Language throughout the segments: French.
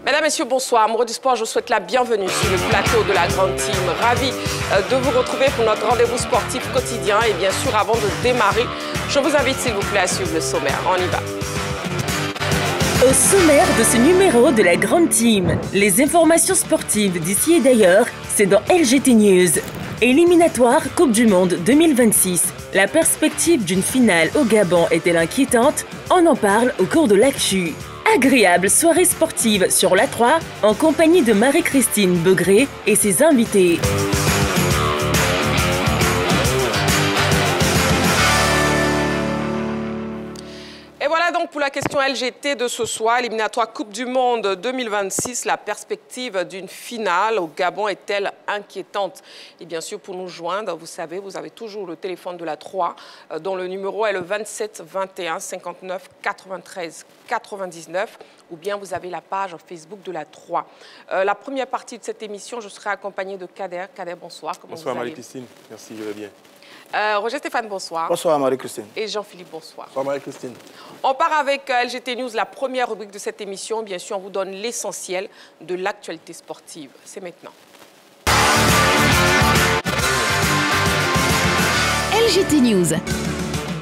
Mesdames, Messieurs, bonsoir. Amoureux du sport, je vous souhaite la bienvenue sur le plateau de la Grande Team. Ravi de vous retrouver pour notre rendez-vous sportif quotidien. Et bien sûr, avant de démarrer, je vous invite, s'il vous plaît, à suivre le sommaire. On y va. Au sommaire de ce numéro de la Grande Team, les informations sportives d'ici et d'ailleurs, c'est dans LGT News. Éliminatoire Coupe du Monde 2026. La perspective d'une finale au Gabon est-elle inquiétante? On en parle au cours de l'actu. Agréable soirée sportive sur l'A3 en compagnie de Marie-Christine Begré et ses invités. Et voilà donc pour la question LGT de ce soir, éliminatoire Coupe du Monde 2026, la perspective d'une finale au Gabon est-elle inquiétante? Et bien sûr, pour nous joindre, vous savez, vous avez toujours le téléphone de la 3, dont le numéro est le 27 21 59 93 99, ou bien vous avez la page Facebook de la 3. La première partie de cette émission, je serai accompagnée de Kader. Kader, bonsoir. Comment bonsoir vous allez? Marie-Christine, merci, je vais bien. Roger Stéphane, bonsoir. Bonsoir Marie-Christine. Et Jean-Philippe, bonsoir. Bonsoir Marie-Christine. On part avec LGT News, la première rubrique de cette émission. Bien sûr, on vous donne l'essentiel de l'actualité sportive. C'est maintenant. LGT News.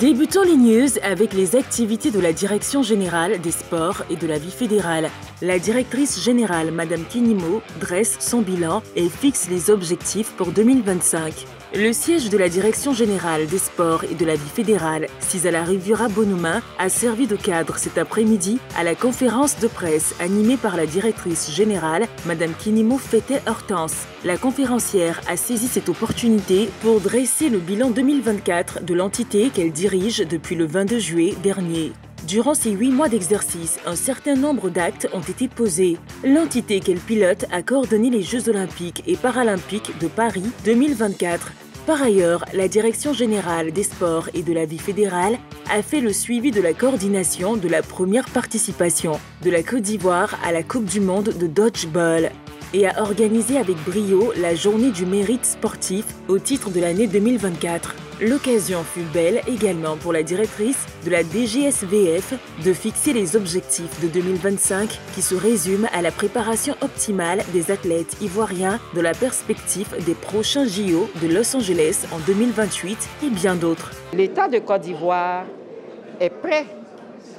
Débutons les news avec les activités de la Direction générale des sports et de la vie fédérale. La directrice générale, Madame Kinimo, dresse son bilan et fixe les objectifs pour 2025. Le siège de la Direction générale des sports et de la vie fédérale, sis à la Riviera Bonoumin, a servi de cadre cet après-midi à la conférence de presse animée par la directrice générale, Madame Kinimo Fété-Hortense. La conférencière a saisi cette opportunité pour dresser le bilan 2024 de l'entité qu'elle dirige depuis le 22 juillet dernier. Durant ces 8 mois d'exercice, un certain nombre d'actes ont été posés. L'entité qu'elle pilote a coordonné les Jeux olympiques et paralympiques de Paris 2024. Par ailleurs, la Direction générale des sports et de la vie fédérale a fait le suivi de la coordination de la première participation de la Côte d'Ivoire à la Coupe du Monde de Dodgeball et a organisé avec brio la journée du mérite sportif au titre de l'année 2024. L'occasion fut belle également pour la directrice de la DGSVF de fixer les objectifs de 2025 qui se résument à la préparation optimale des athlètes ivoiriens de la perspective des prochains JO de Los Angeles en 2028 et bien d'autres. L'État de Côte d'Ivoire est prêt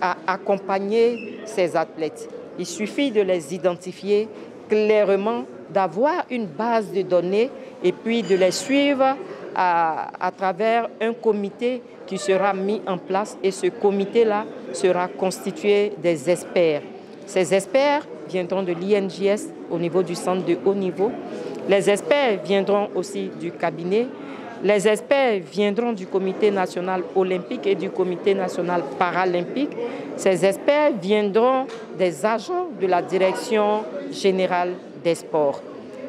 à accompagner ces athlètes. Il suffit de les identifier clairement, d'avoir une base de données et puis de les suivre à travers un comité qui sera mis en place et ce comité-là sera constitué des experts. Ces experts viendront de l'INJS au niveau du centre de haut niveau. Les experts viendront aussi du cabinet. Les experts viendront du comité national olympique et du comité national paralympique. Ces experts viendront des agents de la Direction générale des sports.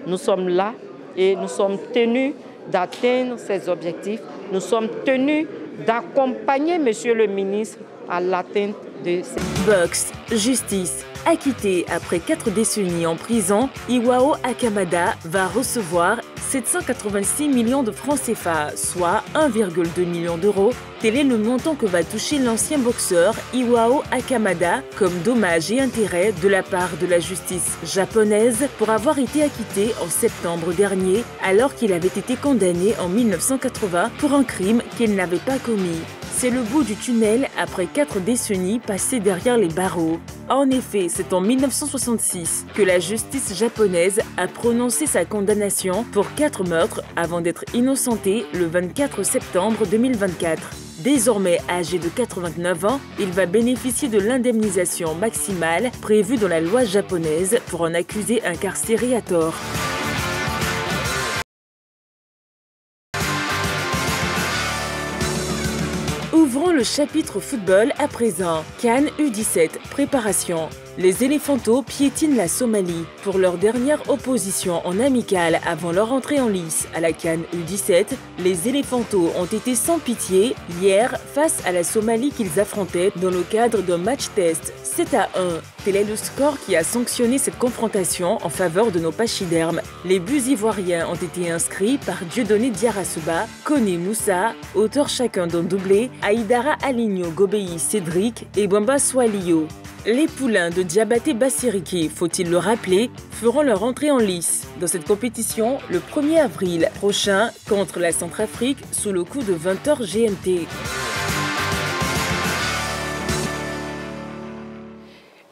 Nous sommes là et nous sommes tenus d'atteindre ces objectifs. Nous sommes tenus d'accompagner Monsieur le ministre à l'atteinte de ces... Boxe, justice. Acquitté après 4 décennies en prison, Iwao Akamada va recevoir 786 millions de francs CFA, soit 1,2 million d'euros. Tel est le montant que va toucher l'ancien boxeur Iwao Akamada comme dommages et intérêts de la part de la justice japonaise pour avoir été acquitté en septembre dernier alors qu'il avait été condamné en 1980 pour un crime qu'il n'avait pas commis. C'est le bout du tunnel après 4 décennies passées derrière les barreaux. En effet, c'est en 1966 que la justice japonaise a prononcé sa condamnation pour 4 meurtres avant d'être innocenté le 24 septembre 2024. Désormais âgé de 89 ans, il va bénéficier de l'indemnisation maximale prévue dans la loi japonaise pour un accusé incarcéré à tort. Ouvrons le chapitre football à présent. CAN U17, préparation. Les Éléphantos piétinent la Somalie. Pour leur dernière opposition en amical avant leur entrée en lice à la CAN U17, les Éléphantos ont été sans pitié hier face à la Somalie qu'ils affrontaient dans le cadre d'un match test 7-1. Tel est le score qui a sanctionné cette confrontation en faveur de nos pachydermes. Les buts ivoiriens ont été inscrits par Dieudonné Diarra-Souba, Koné Moussa, auteurs chacun d'un doublé, Aïdara Aligno Gobei Cédric et Bamba Swalio. Les poulains de Diabaté Bassiriki, faut-il le rappeler, feront leur entrée en lice dans cette compétition le 1er avril prochain contre la Centrafrique sous le coup de 20h GMT.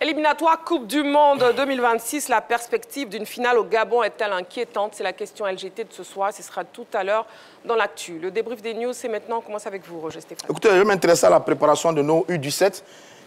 Éliminatoire Coupe du Monde 2026, la perspective d'une finale au Gabon est-elle inquiétante? C'est la question LGT de ce soir, ce sera tout à l'heure dans l'actu. Le débrief des news, c'est maintenant, on commence avec vous, Roger Stéphane. Écoutez, je vais m'intéresser à la préparation de nos U17,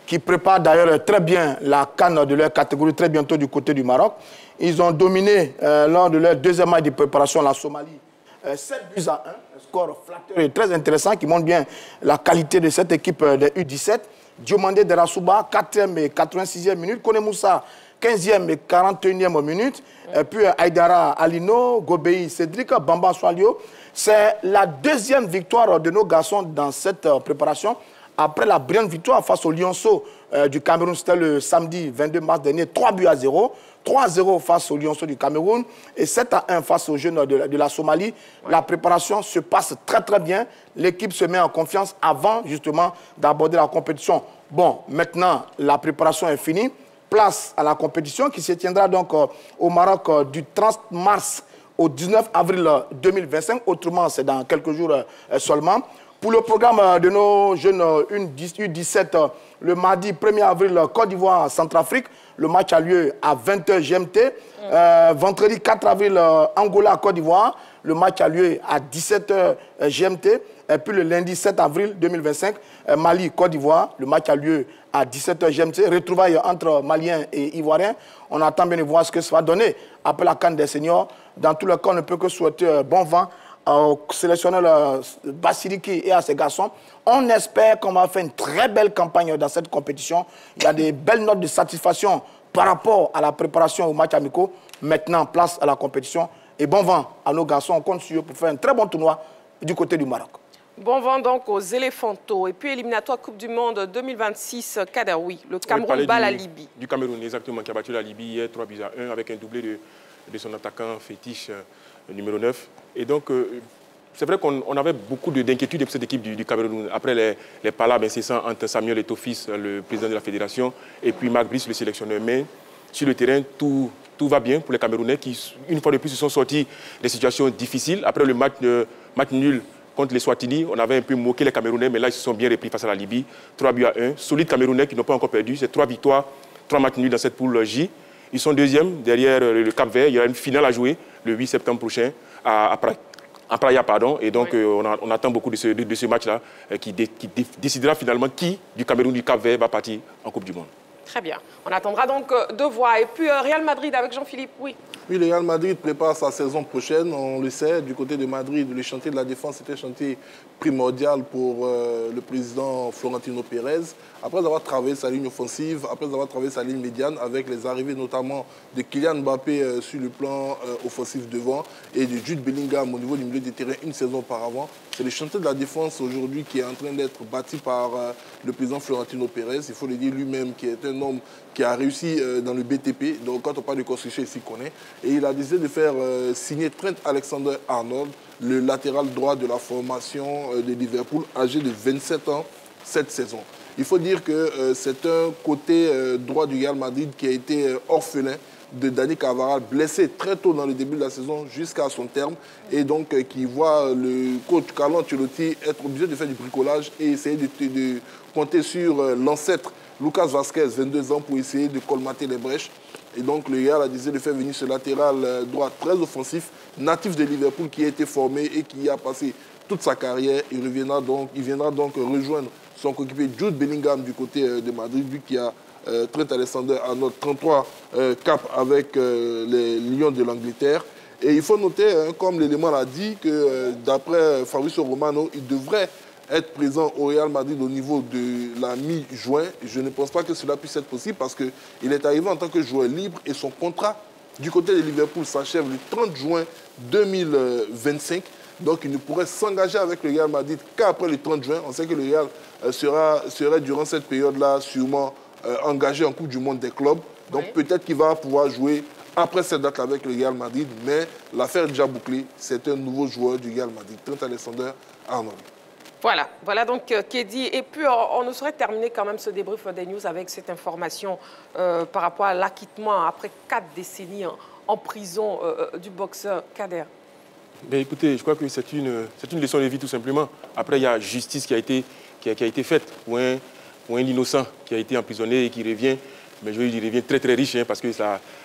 qui préparent d'ailleurs très bien la CAN de leur catégorie, très bientôt du côté du Maroc. Ils ont dominé lors de leur deuxième match de préparation la Somalie 7-1, un score flatteur et très intéressant qui montre bien la qualité de cette équipe des U17. Diomandé de Rassouba, 4e et 86e minute. Kone Moussa, 15e et 41e minute. Et puis Aïdara Alino, Gobei Cédric, Bamba Soalio. C'est la deuxième victoire de nos garçons dans cette préparation. Après la brillante victoire face au Lionceau du Cameroun, c'était le samedi 22 mars dernier, 3-0. 3-0 face au Lionceau du Cameroun et 7-1 face aux jeunes de la Somalie. Ouais. La préparation se passe très très bien. L'équipe se met en confiance avant justement d'aborder la compétition. Bon, maintenant, la préparation est finie. Place à la compétition qui se tiendra donc au Maroc du 30 mars au 19 avril 2025. Autrement, c'est dans quelques jours seulement. Pour le programme de nos jeunes U17, le mardi 1er avril, Côte d'Ivoire, Centrafrique. Le match a lieu à 20h GMT. Vendredi 4 avril, Angola, Côte d'Ivoire. Le match a lieu à 17h GMT. Et puis le lundi 7 avril 2025, Mali, Côte d'Ivoire. Le match a lieu à 17h GMT. Retrouvailles entre Maliens et Ivoiriens. On attend bien de voir ce que ça va donner après la CAN des seniors. Dans tous les cas, on ne peut que souhaiter bon vent au sélectionneur Bassiriki et à ses garçons. On espère qu'on va faire une très belle campagne dans cette compétition. Il y a des belles notes de satisfaction par rapport à la préparation au match amicaux. Maintenant, place à la compétition. Et bon vent à nos garçons. On compte sur eux pour faire un très bon tournoi du côté du Maroc. Bon vent donc aux éléphantaux. Et puis éliminatoire Coupe du Monde 2026, Kader, oui. Le Cameroun bat la Libye. Du Cameroun, exactement, qui a battu la Libye hier 3-1 avec un doublé de son attaquant fétiche numéro 9. Et donc, c'est vrai qu'on avait beaucoup d'inquiétudes pour cette équipe du Cameroun. Après les palabres incessants entre Samuel Eto'o-Fils, le président de la fédération, et puis Marc Brice, le sélectionneur. Mais sur le terrain, tout va bien pour les Camerounais qui, une fois de plus, se sont sortis des situations difficiles. Après le match nul contre les Swatini, on avait un peu moqué les Camerounais, mais là, ils se sont bien repris face à la Libye. 3-1. Solide Camerounais qui n'ont pas encore perdu. C'est 3 victoires, 3 matchs nuls dans cette poule J. Ils sont deuxièmes derrière le Cap-Vert. Il y aura une finale à jouer le 8 septembre prochain à Praia, pardon. Et donc, oui. On attend beaucoup de ce match-là qui décidera finalement qui, du Cameroun, du Cap-Vert, va partir en Coupe du Monde. Très bien. On attendra donc de voir. Et puis, Real Madrid avec Jean-Philippe, oui. Oui, le Real Madrid prépare sa saison prochaine. On le sait, du côté de Madrid, le chantier de la défense était un chantier primordial pour le président Florentino Pérez. Après avoir travaillé sa ligne offensive, après avoir travaillé sa ligne médiane, avec les arrivées notamment de Kylian Mbappé sur le plan offensif devant et de Jude Bellingham au niveau du milieu de terrain une saison auparavant. C'est le chantier de la défense aujourd'hui qui est en train d'être bâti par le président Florentino Pérez. Il faut le dire lui-même, qui est un homme qui a réussi dans le BTP. Donc quand on parle de construction, il s'y connaît. Et il a décidé de faire signer Trent Alexander-Arnold, le latéral droit de la formation de Liverpool, âgé de 27 ans cette saison. Il faut dire que c'est un côté droit du Real Madrid qui a été orphelin de Dani Carvajal, blessé très tôt dans le début de la saison jusqu'à son terme, et donc qui voit le coach Carlo Ancelotti être obligé de faire du bricolage et essayer de compter sur l'ancêtre Lucas Vazquez, 22 ans, pour essayer de colmater les brèches. Et donc le Real a décidé de faire venir ce latéral droit très offensif, natif de Liverpool, qui a été formé et qui a passé toute sa carrière. Il viendra donc rejoindre son coéquipier Jude Bellingham du côté de Madrid, lui qui a Trent Alexander-Arnold, 33 caps avec les Lions de l'Angleterre. Et il faut noter, comme l'élément l'a dit, que d'après Fabrizio Romano, il devrait être présent au Real Madrid au niveau de la mi-juin. Je ne pense pas que cela puisse être possible parce qu'il est arrivé en tant que joueur libre et son contrat du côté de Liverpool s'achève le 30 juin 2025. Donc il ne pourrait s'engager avec le Real Madrid qu'après le 30 juin. On sait que le Real serait durant cette période-là sûrement engagé en Coupe du Monde des clubs. Donc oui, peut-être qu'il va pouvoir jouer après cette date avec le Real Madrid. Mais l'affaire est déjà bouclée. C'est un nouveau joueur du Real Madrid, Trent Alexander-Arnold. Voilà donc qui est dit. Et puis, on ne saurait terminer quand même ce débrief des news avec cette information par rapport à l'acquittement après 4 décennies en prison du boxeur Kader. Ben, écoutez, je crois que c'est une leçon de vie tout simplement. Après, il y a justice qui a été faite pour un innocent qui a été emprisonné et qui revient. Mais je veux dire, il revient très très riche parce que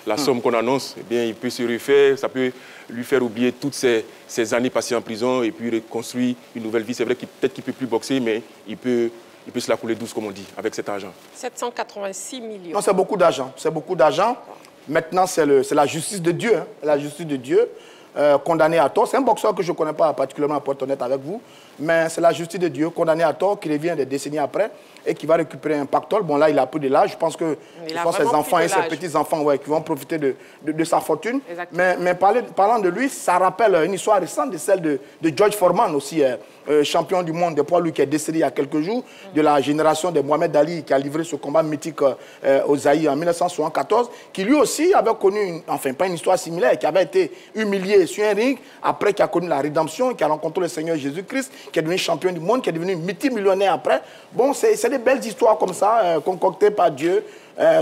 la somme qu'on annonce, eh bien, il peut se refaire, ça peut lui faire oublier toutes ces années passées en prison et puis reconstruire une nouvelle vie. C'est vrai qu'il peut-être qu'il ne peut plus boxer, mais il peut se la couler douce, comme on dit, avec cet argent. 786 millions. Non, c'est beaucoup d'argent. C'est beaucoup d'argent. Maintenant, c'est la justice de Dieu. Hein. La justice de Dieu. Condamné à tort. C'est un boxeur que je ne connais pas particulièrement, pour être honnête avec vous, mais c'est la justice de Dieu, condamné à tort, qui revient des décennies après et qui va récupérer un pactole. Bon, là, il a peu de l'âge. Je pense que ses enfants et ses petits-enfants qui vont profiter de sa fortune. Mais parlant de lui, ça rappelle une histoire récente de celle de George Foreman aussi, champion du monde de poids lourds qui est décédé il y a quelques jours, de la génération de Mohamed Ali qui a livré ce combat mythique au Zaïre en 1974, qui lui aussi avait connu, enfin pas une histoire similaire, qui avait été humilié sur un ring, après qui a connu la rédemption, qui a rencontré le Seigneur Jésus-Christ, qui est devenu champion du monde, qui est devenu multimillionnaire après. Bon, c'est des belles histoires comme ça, concoctées par Dieu,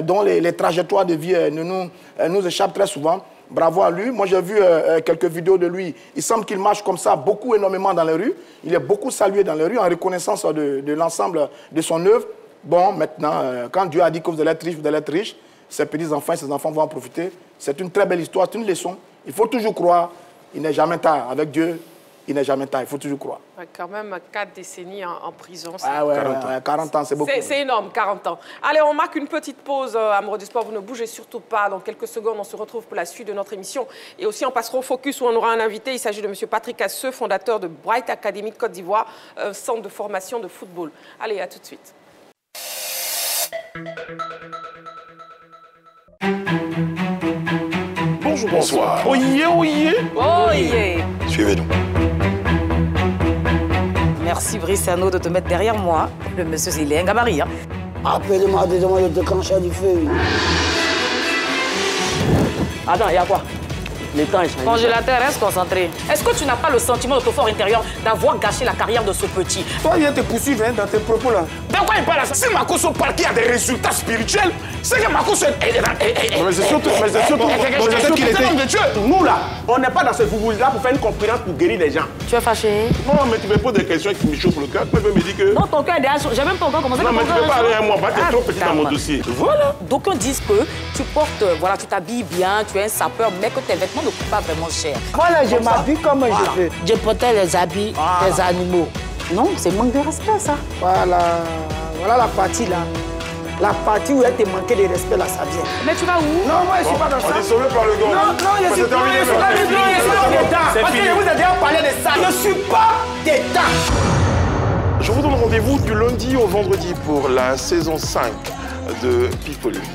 dont les trajectoires de vie nous échappent très souvent. Bravo à lui. Moi, j'ai vu quelques vidéos de lui. Il semble qu'il marche comme ça énormément dans les rues. Il est beaucoup salué dans les rues en reconnaissance de l'ensemble de son œuvre. Bon, maintenant, quand Dieu a dit que vous allez être riche, ses petits-enfants et ses enfants vont en profiter. C'est une très belle histoire, c'est une leçon. Il faut toujours croire. Il n'est jamais tard. Avec Dieu, il n'est jamais tard. Il faut toujours croire. Quand même 4 décennies en prison. Ah ouais, 40 ans, c'est beaucoup. C'est énorme, 40 ans. Allez, on marque une petite pause, amoureux du sport. Vous ne bougez surtout pas. Dans quelques secondes, on se retrouve pour la suite de notre émission. Et aussi, on passera au focus où on aura un invité. Il s'agit de M. Patrick Asseux, fondateur de Bright Academy Côte d'Ivoire, centre de formation de football. Allez, à tout de suite. Bonjour, bonsoir. Oyez, oyez. Oyez. Suivez-nous. Merci Brice Arnaud de te mettre derrière moi. Le monsieur, il est un gabarit. Hein. Appelez-moi, dites-moi de déclencher du feu. Attends, il y a quoi? Le temps est changé. Congélateur, reste concentré. Est-ce que tu n'as pas le sentiment de ton fort intérieur d'avoir gâché la carrière de ce petit? Toi, viens te poursuivre dans tes propos là. De quoi il parle? Si Makoso parle qu'il y a des résultats spirituels, c'est que Makoso est... Mais c'est surtout qu'il était homme de Dieu. Nous là, on n'est pas dans ce foufou-là pour faire une conférence pour guérir les gens. Tu es fâché? Non, mais tu me poses des questions qui me chauffent le cœur. Tu peux me dire que... Non, ton cœur est derrière. J'ai même pas encore commencé. Non, mais tu peux pas aller à moi. Tu es trop petit dans mon dossier. Voilà. D'aucuns disent que tu portes, voilà, tu t'habilles bien, tu es un sapeur, mais que tes vêtements ne coûtent pas vraiment cher. Voilà, je m'habille comme je veux. Je portais les habits des animaux. Non, c'est manque de respect, ça. Voilà, voilà la partie là. La partie où elle te manquait de respect là, ça vient. Mais tu vas où? Non, moi je suis pas dans ça. On est sauvé par le gars. Non, je suis pas dedans. Parce que je vous ai déjà parlé de ça. Je suis pas dedans. Je vous donne rendez-vous du lundi au vendredi pour la saison 5 de Pipolémique.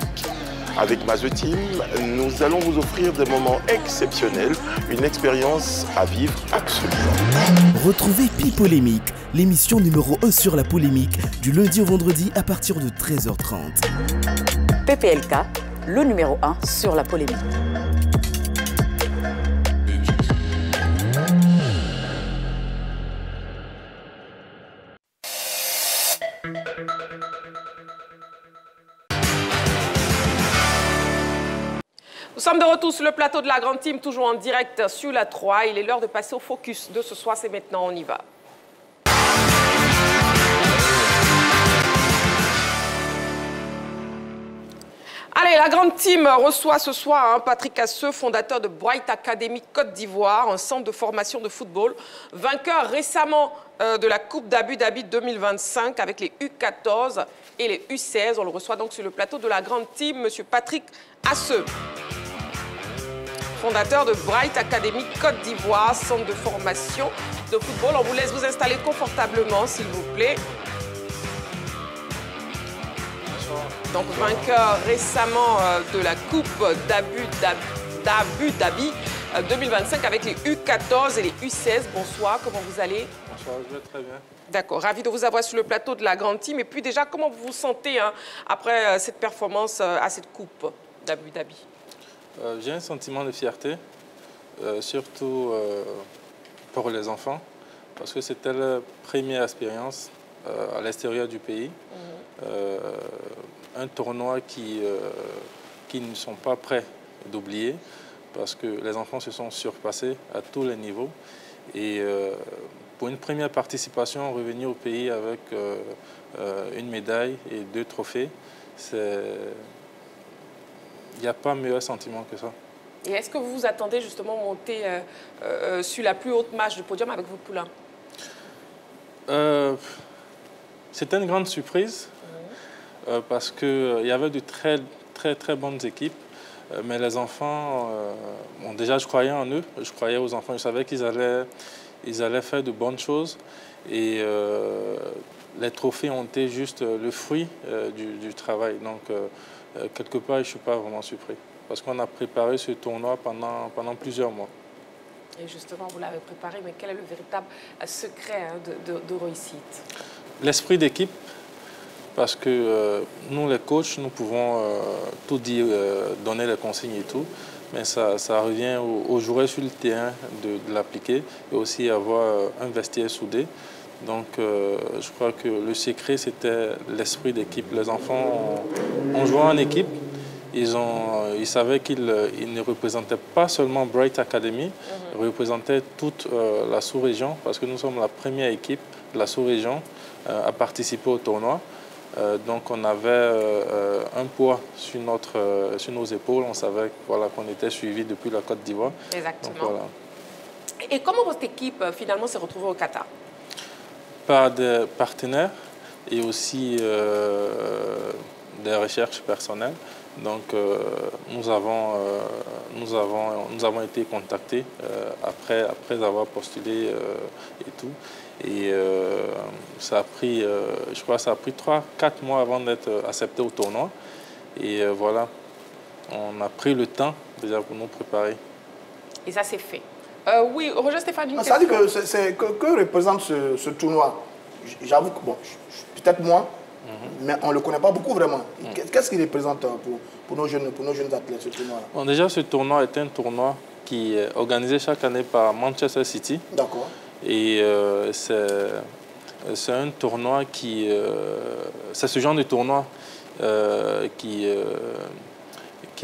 Avec Maze Team, nous allons vous offrir des moments exceptionnels, une expérience à vivre absolument. Retrouvez Pipolémique, l'émission numéro 1 sur la polémique, du lundi au vendredi à partir de 13h30. PPLK, le numéro 1 sur la polémique. Nous sommes de retour sur le plateau de la Grande Team, toujours en direct sur la 3. Il est l'heure de passer au focus de ce soir. C'est maintenant, on y va. Allez, la Grande Team reçoit ce soir Patrick Asseux, fondateur de Bright Academy Côte d'Ivoire, un centre de formation de football, vainqueur récemment de la Coupe d'Abu Dhabi 2025 avec les U14 et les U16. On le reçoit donc sur le plateau de la Grande Team, M. Patrick Asseux, fondateur de Bright Academy Côte d'Ivoire, centre de formation de football. On vous laisse vous installer confortablement, s'il vous plaît. Donc, vainqueur récemment de la Coupe d'Abu Dhabi 2025 avec les U14 et les U16. Bonsoir, comment vous allez? Bonsoir, je vais très bien. D'accord, ravi de vous avoir sur le plateau de la Grande Team. Et puis déjà, comment vous vous sentez après cette performance à cette Coupe d'Abu Dhabi? J'ai un sentiment de fierté, surtout pour les enfants, parce que c'était leur première expérience à l'extérieur du pays. Un tournoi qui ne sont pas prêts d'oublier, parce que les enfants se sont surpassés à tous les niveaux. Et pour une première participation, revenir au pays avec une médaille et 2 trophées, il n'y a pas meilleur sentiment que ça. Et est-ce que vous vous attendez justement à monter sur la plus haute marche du podium avec vos poulains? C'était une grande surprise parce qu'il y avait de très bonnes équipes. Mais les enfants, bon, déjà je croyais en eux, je croyais aux enfants, je savais qu'ils allaient faire de bonnes choses. Et les trophées ont été juste le fruit du travail. Donc, quelque part, je ne suis pas vraiment surpris. Parce qu'on a préparé ce tournoi pendant plusieurs mois. Et justement, vous l'avez préparé, mais quel est le véritable secret de réussite? L'esprit d'équipe. Parce que nous, les coachs, nous pouvons tout dire, donner les consignes et tout, mais ça revient aux joueurs sur le terrain de l'appliquer et aussi avoir un vestiaire soudé. Donc, je crois que le secret, c'était l'esprit d'équipe. Les enfants ont joué en équipe. Ils savaient qu'ils ne représentaient pas seulement Bright Academy, ils représentaient toute la sous-région, parce que nous sommes la première équipe de la sous-région à participer au tournoi. Donc on avait un poids sur nos épaules. On savait voilà, qu'on était suivi depuis la Côte d'Ivoire. Exactement. Donc, voilà. Et comment votre équipe finalement s'est retrouvée au Qatar? Par des partenaires et aussi des recherches personnelles. Donc nous avons été contactés après avoir postulé et tout. Et ça a pris, je crois, ça a pris 3-4 mois avant d'être accepté au tournoi. Et voilà, on a pris le temps déjà pour nous préparer. Et ça s'est fait. Oui, Roger Stéphane, une question. Ça dit que représente ce tournoi? J'avoue que, bon, peut-être moins, mais on ne le connaît pas beaucoup vraiment. Qu'est-ce qu'il représente pour nos jeunes athlètes, ce tournoi-là? Bon, déjà, ce tournoi est un tournoi qui est organisé chaque année par Manchester City. D'accord. Et c'est un tournoi qui... c'est ce genre de tournoi qui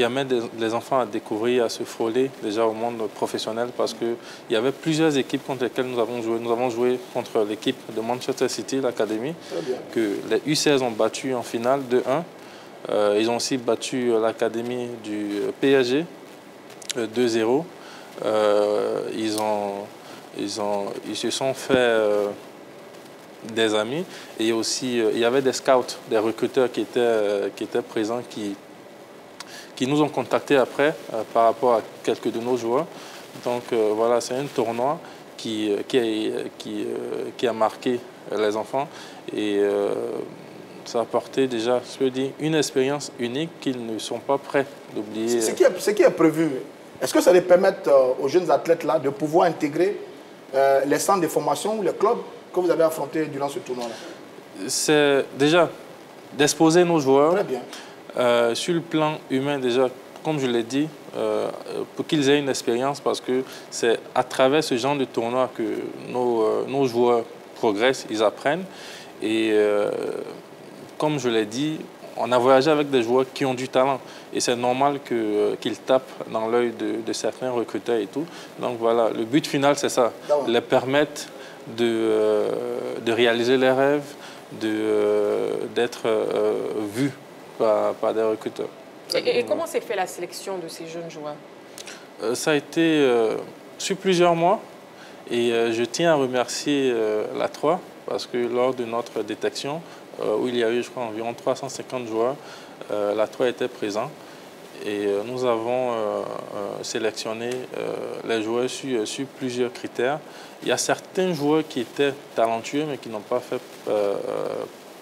amène les enfants à découvrir, à se frôler déjà au monde professionnel, parce qu'il y avait plusieurs équipes contre lesquelles nous avons joué. Nous avons joué contre l'équipe de Manchester City, l'académie, que les U16 ont battu en finale 2-1. Ils ont aussi battu l'académie du PSG 2-0. Ils se sont fait des amis. Et aussi, il y avait des scouts, des recruteurs qui étaient présents, qui nous ont contactés après par rapport à quelques de nos joueurs. Donc voilà, c'est un tournoi qui a marqué les enfants. Et ça a apporté déjà, je peux dire, une expérience unique qu'ils ne sont pas prêts d'oublier. Ce qui est prévu, est-ce que ça les permet aux jeunes athlètes-là de pouvoir intégrer les centres de formation ou les clubs que vous avez affrontés durant ce tournoi-là? C'est déjà d'exposer nos joueurs. Très bien. Sur le plan humain, déjà, comme je l'ai dit, pour qu'ils aient une expérience, parce que c'est à travers ce genre de tournoi que nos joueurs progressent, ils apprennent. Et comme je l'ai dit, on a voyagé avec des joueurs qui ont du talent. Et c'est normal qu'ils tapent dans l'œil de certains recruteurs et tout. Donc voilà, le but final, c'est ça. Les permettre de réaliser les rêves, d'être vus par des recruteurs. Et comment s'est fait la sélection de ces jeunes joueurs? Ça a été sur plusieurs mois. Et je tiens à remercier la 3 parce que lors de notre détection, où il y a eu, je crois, environ 350 joueurs, la 3 était présent. Et nous avons sélectionné les joueurs sur plusieurs critères. Il y a certains joueurs qui étaient talentueux, mais qui n'ont pas fait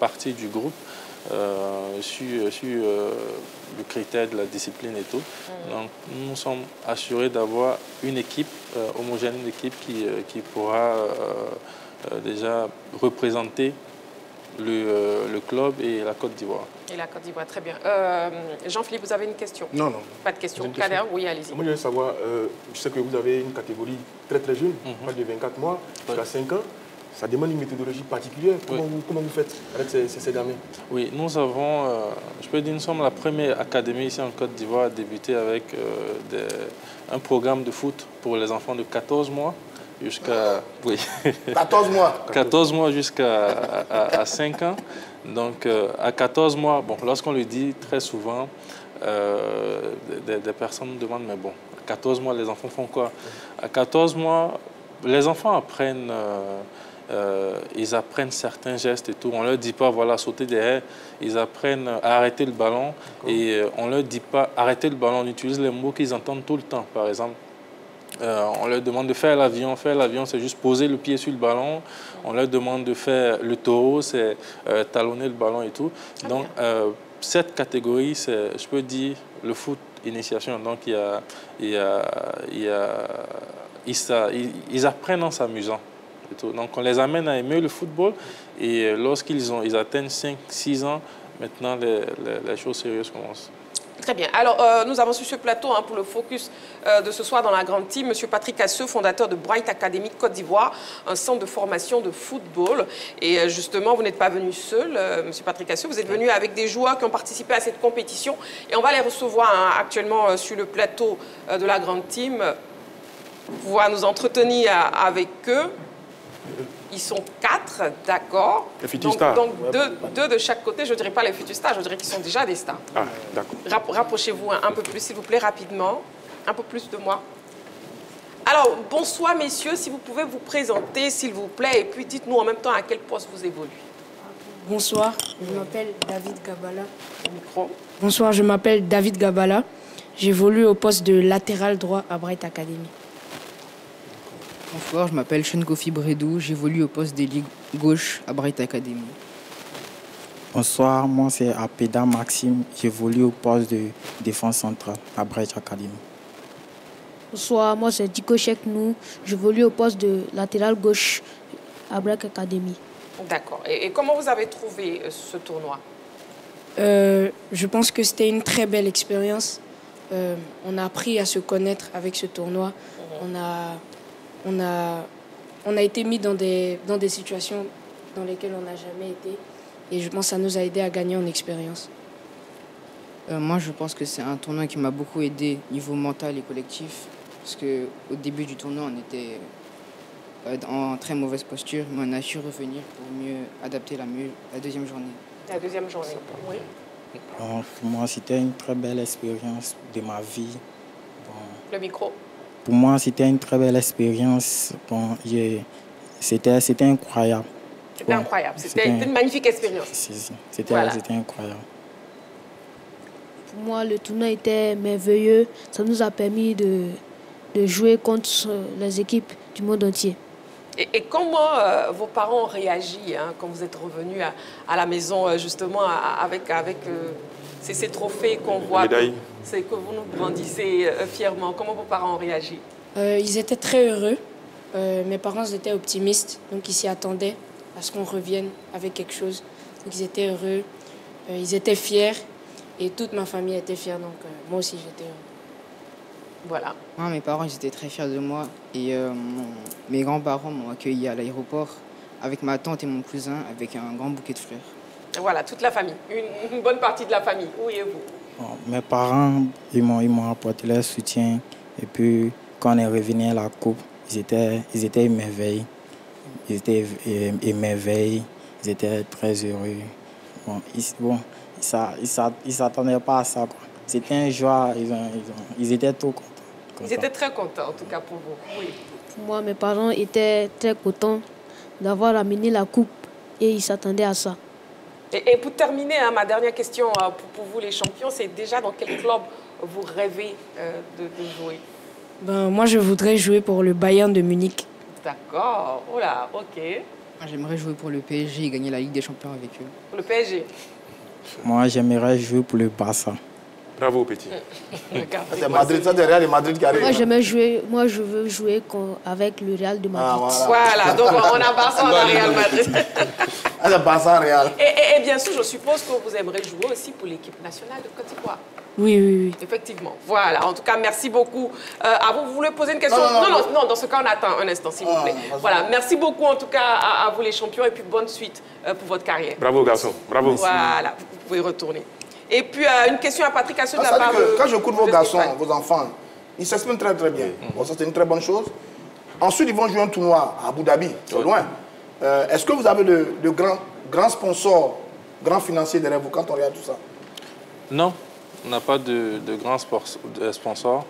partie du groupe sur le critère de la discipline et tout. Donc, nous sommes assurés d'avoir une équipe homogène, une équipe qui pourra déjà représenter le club et la Côte d'Ivoire. Et la Côte d'Ivoire, très bien. Jean-Philippe, vous avez une question? Non, non. Pas de question. Kader, oui, allez-y. Moi, je veux savoir, je sais que vous avez une catégorie très très jeune, pas de 24 mois, jusqu'à 5 ans. ça demande une méthodologie particulière. Comment vous faites avec ces gamins? Oui, nous avons, je peux dire, nous sommes la première académie ici en Côte d'Ivoire à débuter avec un programme de foot pour les enfants de 14 mois jusqu'à... Oui. 14 mois 14 mois jusqu'à 5 ans. Donc, à 14 mois, bon, lorsqu'on le dit très souvent, des personnes nous demandent, mais bon, à 14 mois, les enfants font quoi? À 14 mois, les enfants apprennent... ils apprennent certains gestes et tout. On ne leur dit pas, voilà, sauter des haies. Ils apprennent à arrêter le ballon. Et on ne leur dit pas, arrêter le ballon. On utilise les mots qu'ils entendent tout le temps. Par exemple, on leur demande de faire l'avion. Faire l'avion, c'est juste poser le pied sur le ballon. On leur demande de faire le taureau, c'est talonner le ballon et tout. Donc, cette catégorie, c'est, je peux dire, le foot initiation. Donc, ils apprennent en s'amusant. Donc, on les amène à aimer le football et lorsqu'ils atteignent 5-6 ans, maintenant, les choses sérieuses commencent. Très bien. Alors, nous avons sur ce plateau pour le focus de ce soir dans la grande team, M. Patrick Asseux, fondateur de Bright Academy Côte d'Ivoire, un centre de formation de football. Et justement, vous n'êtes pas venu seul, M. Patrick Asseux, vous êtes venu avec des joueurs qui ont participé à cette compétition. Et on va les recevoir actuellement sur le plateau de la grande team, pouvoir nous entretenir avec eux. Ils sont 4, d'accord. Les futurs stars. Donc deux de chaque côté, je ne dirais pas les futurs stars, je dirais qu'ils sont déjà des stars. Ah, d'accord. Rapprochez-vous un peu plus, s'il vous plaît, rapidement. Un peu plus de moi. Alors, bonsoir, messieurs. Si vous pouvez vous présenter, s'il vous plaît, et puis dites-nous en même temps à quel poste vous évoluez. Bonsoir, je m'appelle David Gabala. Micro. Bonsoir, je m'appelle David Gabala. J'évolue au poste de latéral droit à Bright Academy. Bonsoir, je m'appelle Sean Kofi Bredou, j'évolue au poste d'ailier gauche à Bright Academy. Bonsoir, moi c'est Apeda Maxime, j'évolue au poste de défense centrale à Bright Academy. Bonsoir, moi c'est Diko Cheknou, j'évolue au poste de latéral gauche à Bright Academy. D'accord. Et comment vous avez trouvé ce tournoi? Je pense que c'était une très belle expérience. On a appris à se connaître avec ce tournoi. On a été mis dans des situations dans lesquelles on n'a jamais été. Et je pense que ça nous a aidé à gagner en expérience. Moi, je pense que c'est un tournoi qui m'a beaucoup aidé niveau mental et collectif. Parce qu'au début du tournoi, on était en très mauvaise posture. Mais on a su revenir pour mieux adapter la deuxième journée. La deuxième journée, oui. Bon, pour moi, c'était une très belle expérience de ma vie. Bon. Le micro. Pour moi, c'était une très belle expérience. Bon, c'était incroyable. C'était incroyable. C'était une magnifique expérience. C'était incroyable. Pour moi, le tournoi était merveilleux. Ça nous a permis de jouer contre les équipes du monde entier. Et comment vos parents ont réagi quand vous êtes revenus à la maison, justement, avec ces trophées qu'on voit, c'est que vous nous brandissez fièrement. Comment vos parents ont réagi? Ils étaient très heureux. Mes parents étaient optimistes, donc ils s'y attendaient à ce qu'on revienne avec quelque chose. Donc ils étaient heureux, ils étaient fiers et toute ma famille était fière, donc moi aussi j'étais heureux. Voilà. Moi, mes parents ils étaient très fiers de moi et mes grands-parents m'ont accueilli à l'aéroport avec ma tante et mon cousin avec un grand bouquet de fleurs. Voilà, toute la famille, une bonne partie de la famille. Où êtes-vous? Bon, mes parents, ils m'ont apporté leur soutien. Et puis, quand on est revenu à la coupe, ils étaient émerveillés. Ils étaient émerveillés. Ils étaient très heureux. Bon, ils s'attendaient pas à ça, quoi. C'était un joie. Ils étaient trop contents. Ils étaient très contents, en tout cas, pour vous. Oui. Pour moi, mes parents étaient très contents d'avoir amené la coupe et ils s'attendaient à ça. Et pour terminer, ma dernière question pour vous, les champions, c'est déjà dans quel club vous rêvez de jouer? Moi, je voudrais jouer pour le Bayern de Munich. D'accord. Oh là, ok. J'aimerais jouer pour le PSG et gagner la Ligue des Champions avec eux. Pour le PSG? Moi, j'aimerais jouer pour le Barça. Bravo, petit. C'est Madrid, ça, c'est Real et Madrid qui arrive. Moi, je veux jouer avec le Real de Madrid. Voilà, donc on a Barça, on a Real Madrid. C'est Barça, Real. Et bien sûr, je suppose que vous aimeriez jouer aussi pour l'équipe nationale de Côte d'Ivoire. Oui. Effectivement. Voilà. En tout cas, merci beaucoup. À vous voulez poser une question? Non, dans ce cas, on attend un instant, s'il vous plaît. Voilà. Merci beaucoup, en tout cas, à vous les champions, et puis bonne suite pour votre carrière. Bravo, garçon. Bravo. Voilà. Vous pouvez retourner. Et puis, une question à Patrick Assou de la part quand j'écoute vos garçons, vos enfants, ils s'expriment très très bien. Bon, ça, c'est une très bonne chose. Ensuite, ils vont jouer un tournoi à Abu Dhabi, c'est loin. Est-ce que vous avez de grands sponsors, grands financiers derrière vous quand on regarde tout ça? Non, on n'a pas de grands sponsors.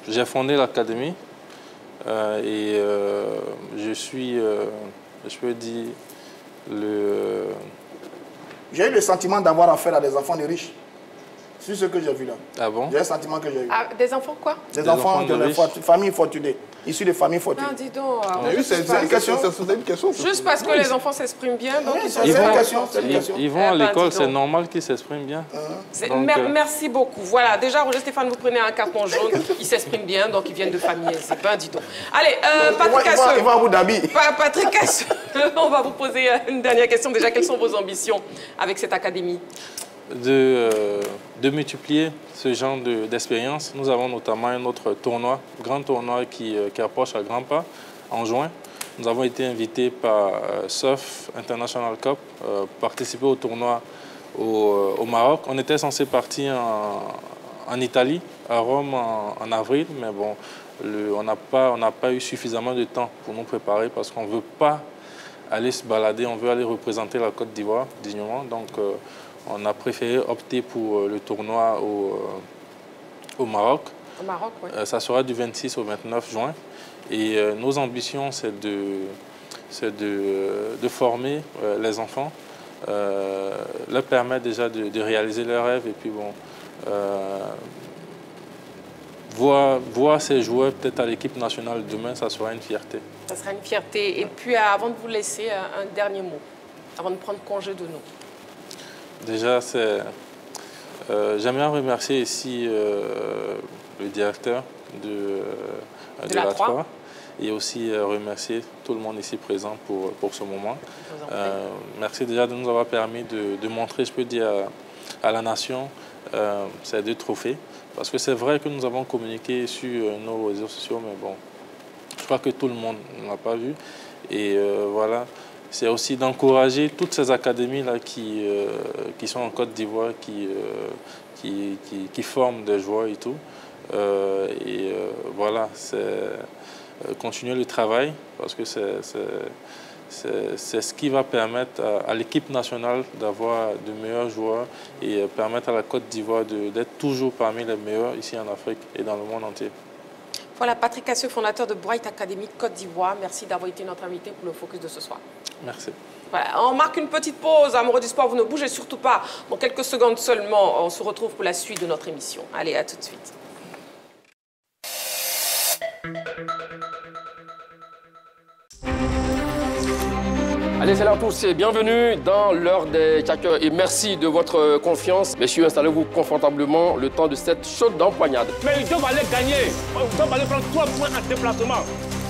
J'ai fondé l'académie et je suis, je peux dire, J'ai eu le sentiment d'avoir affaire à des enfants de riches. C'est ce que j'ai vu là. Ah bon? J'ai un sentiment que j'ai eu. Des enfants quoi? Des enfants de familles fortunées. Issus de familles fortunées. Non, dis donc. C'est une question. Juste parce que les enfants s'expriment bien, donc ils sont... Ils vont à l'école, c'est normal qu'ils s'expriment bien. Merci beaucoup. Voilà, déjà, Roger Stéphane, vous prenez un carton jaune. Ils s'expriment bien, donc ils viennent de famille. C'est bien, dis donc. Allez, Patrick Assou. Ils vont à Abu Dhabi. Patrick Assou, on va vous poser une dernière question. Déjà, quelles sont vos ambitions avec cette académie? De multiplier ce genre d'expérience. Nous avons notamment un autre tournoi, grand tournoi qui approche à grands pas en juin. Nous avons été invités par Surf International Cup, participer au tournoi au Maroc. On était censé partir en Italie, à Rome en avril, mais bon, on n'a pas eu suffisamment de temps pour nous préparer parce qu'on ne veut pas aller se balader, on veut aller représenter la Côte d'Ivoire dignement. Donc, on a préféré opter pour le tournoi au Maroc. Au Maroc, oui. Ça sera du 26 au 29 juin. Et nos ambitions, c'est de former les enfants, leur permettre déjà de réaliser leurs rêves et puis bon, voir ces joueurs peut-être à l'équipe nationale demain, ça sera une fierté. Ça sera une fierté. Et puis, avant de vous laisser, un dernier mot, avant de prendre congé de nous. Déjà, j'aimerais remercier ici le directeur de la 3 et aussi remercier tout le monde ici présent pour ce moment. Merci déjà de nous avoir permis de montrer, je peux dire, à la nation ces 2 trophées. Parce que c'est vrai que nous avons communiqué sur nos réseaux sociaux, mais bon, je crois que tout le monde ne l'a pas vu. Et voilà. C'est aussi d'encourager toutes ces académies-là qui sont en Côte d'Ivoire, qui forment des joueurs et tout. Voilà, c'est continuer le travail parce que c'est ce qui va permettre à l'équipe nationale d'avoir de meilleurs joueurs et permettre à la Côte d'Ivoire d'être toujours parmi les meilleurs ici en Afrique et dans le monde entier. Voilà, Patrick Assou, fondateur de Bright Academy Côte d'Ivoire. Merci d'avoir été notre invité pour le focus de ce soir. Merci. Voilà, on marque une petite pause. Amoureux du sport, vous ne bougez surtout pas. Dans quelques secondes seulement, on se retrouve pour la suite de notre émission. Allez, à tout de suite. Allez, salut à tous et bienvenue dans l'heure des tchatcheurs et merci de votre confiance. Messieurs, installez-vous confortablement le temps de cette chaude empoignade. Mais ils doivent aller gagner. Ils doivent aller prendre 3 points en déplacement.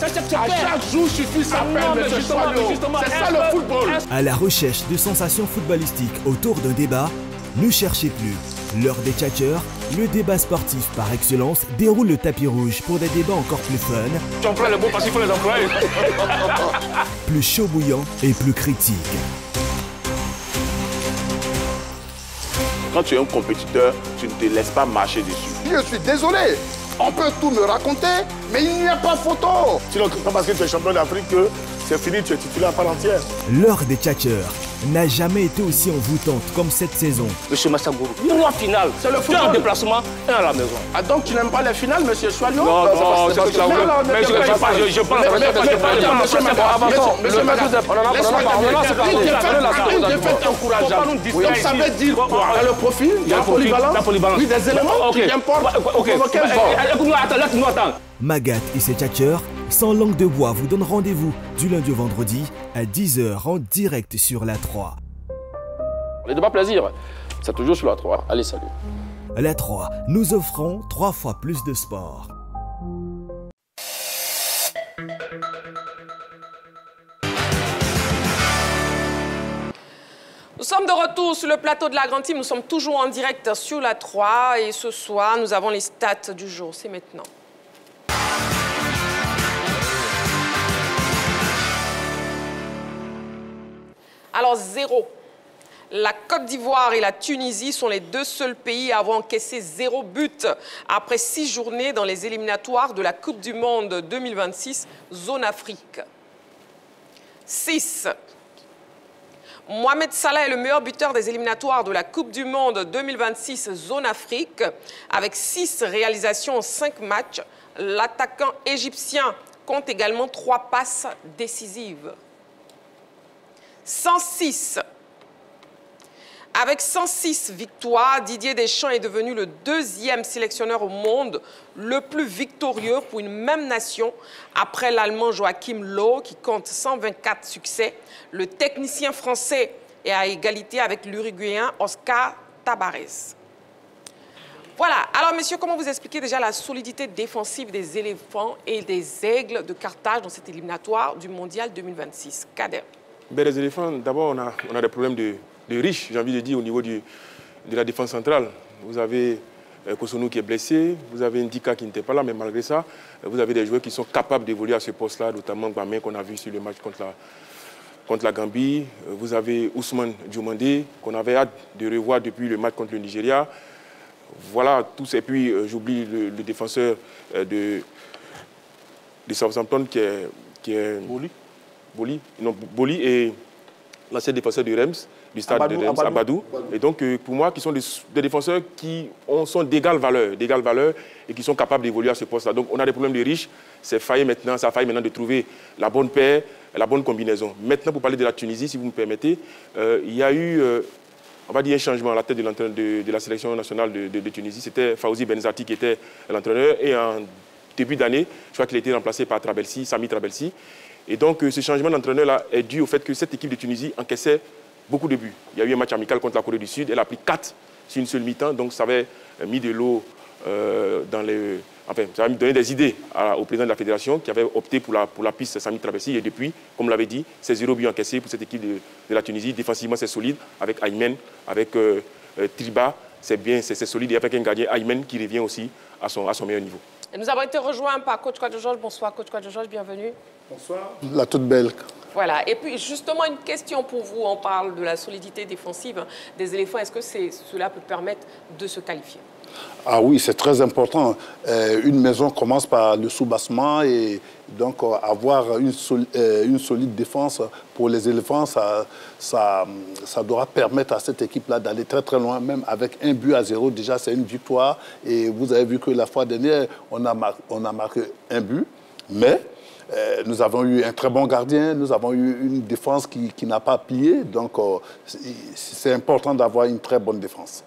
À chaque jour suffit sa peine, M. Soileau. C'est ça le football. À la recherche de sensations footballistiques autour d'un débat, ne cherchez plus. L'heure des tchatcheurs, le débat sportif par excellence, déroule le tapis rouge pour des débats encore plus fun. Tu emploies le mot parce qu'il faut les employer. Plus chaud bouillant et plus critique. Quand tu es un compétiteur, tu ne te laisses pas marcher dessus. Je suis désolé. On peut tout me raconter, mais il n'y a pas photo. Sinon, parce que tu es champion d'Afrique, c'est fini, tu es titulaire à part entière. L'heure des tchatcheurs n'a jamais été aussi envoûtante comme cette saison. Monsieur Massagourou, 3 finales, c'est le football en déplacement et à la maison. Ah donc tu n'aimes pas les finales, monsieur Choileau? Non, c'est parce que ça vous... Mais je parle... Une défaite encourageante. Donc ça veut dire quoi? Il y a le profil, il y a la polyvalence. Oui, des éléments qui importent. Laisse-nous attendre. Magat et ses tchatcheurs, sans langue de bois, vous donnent rendez-vous du lundi au vendredi à 10h en direct sur la 3. Les débats plaisir, c'est toujours sur la 3. Allez, salut. La 3, nous offrons 3 fois plus de sport. Nous sommes sommes de retour sur le plateau de la Grande Team. Nous sommes toujours en direct sur la 3. Et ce soir, nous avons les stats du jour. C'est maintenant. Alors, 0. La Côte d'Ivoire et la Tunisie sont les deux seuls pays à avoir encaissé 0 but après 6 journées dans les éliminatoires de la Coupe du Monde 2026, zone Afrique. 6. Mohamed Salah est le meilleur buteur des éliminatoires de la Coupe du Monde 2026 Zone Afrique. Avec 6 réalisations en 5 matchs, l'attaquant égyptien compte également 3 passes décisives. 106. Avec 106 victoires, Didier Deschamps est devenu le 2e sélectionneur au monde le plus victorieux pour une même nation, après l'Allemand Joachim Löw qui compte 124 succès. Le technicien français est à égalité avec l'Uruguayen Oscar Tabarez. Voilà. Alors, messieurs, comment vous expliquez déjà la solidité défensive des éléphants et des aigles de Carthage dans cet éliminatoire du Mondial 2026? Kader. Les éléphants, d'abord, on a des problèmes de riches, j'ai envie de dire, au niveau de la défense centrale. Vous avez Kosonou qui est blessé, vous avez Ndika qui n'était pas là, mais malgré ça, vous avez des joueurs qui sont capables d'évoluer à ce poste-là, notamment Gbamé qu'on a vu sur le match contre la Gambie. Vous avez Ousmane Diomandé, qu'on avait hâte de revoir depuis le match contre le Nigeria. Voilà, tous. Et puis, j'oublie le défenseur de Southampton qui est Boli et l'ancien défenseur de Reims, du stade de Reims, Abadou. Et donc, pour moi, qui sont des défenseurs qui sont d'égale valeur et qui sont capables d'évoluer à ce poste-là. Donc, on a des problèmes de riches. Ça a failli maintenant de trouver la bonne paire, la bonne combinaison. Maintenant, pour parler de la Tunisie, si vous me permettez, il y a eu, on va dire, un changement à la tête de la sélection nationale de Tunisie. C'était Fawzi Benzati qui était l'entraîneur. Et en début d'année, je crois qu'il a été remplacé par Sami Trabelsi. Et donc, ce changement d'entraîneur-là est dû au fait que cette équipe de Tunisie encaissait beaucoup de buts. Il y a eu un match amical contre la Corée du Sud. Elle a pris 4 sur une seule mi-temps. Donc, ça avait mis de l'eau dans les... Enfin, ça a donné des idées au président de la fédération qui avait opté pour la piste Sami Trabelsi. Et depuis, comme l'avait dit, c'est 0 but encaissé pour cette équipe de la Tunisie. Défensivement, c'est solide. Avec Aymen, avec Triba, c'est bien, c'est solide. Et avec un gardien, Aymen, qui revient aussi à son meilleur niveau. Et nous avons été rejoints par Coach Kwadjo-Georges. Bonsoir, Coach Kwadjo-Georges, bienvenue. Bonsoir. La toute belle. Voilà. Et puis, justement, une question pour vous. On parle de la solidité défensive des éléphants. Est-ce que cela peut permettre de se qualifier? Ah oui, c'est très important. Une maison commence par le soubassement et donc avoir une solide défense pour les éléphants, ça doit permettre à cette équipe-là d'aller très très loin, même avec 1 but à 0. Déjà, c'est une victoire. Et vous avez vu que la fois dernière, on a marqué 1 but, mais... nous avons eu un très bon gardien, nous avons eu une défense qui n'a pas plié. Donc, c'est important d'avoir une très bonne défense.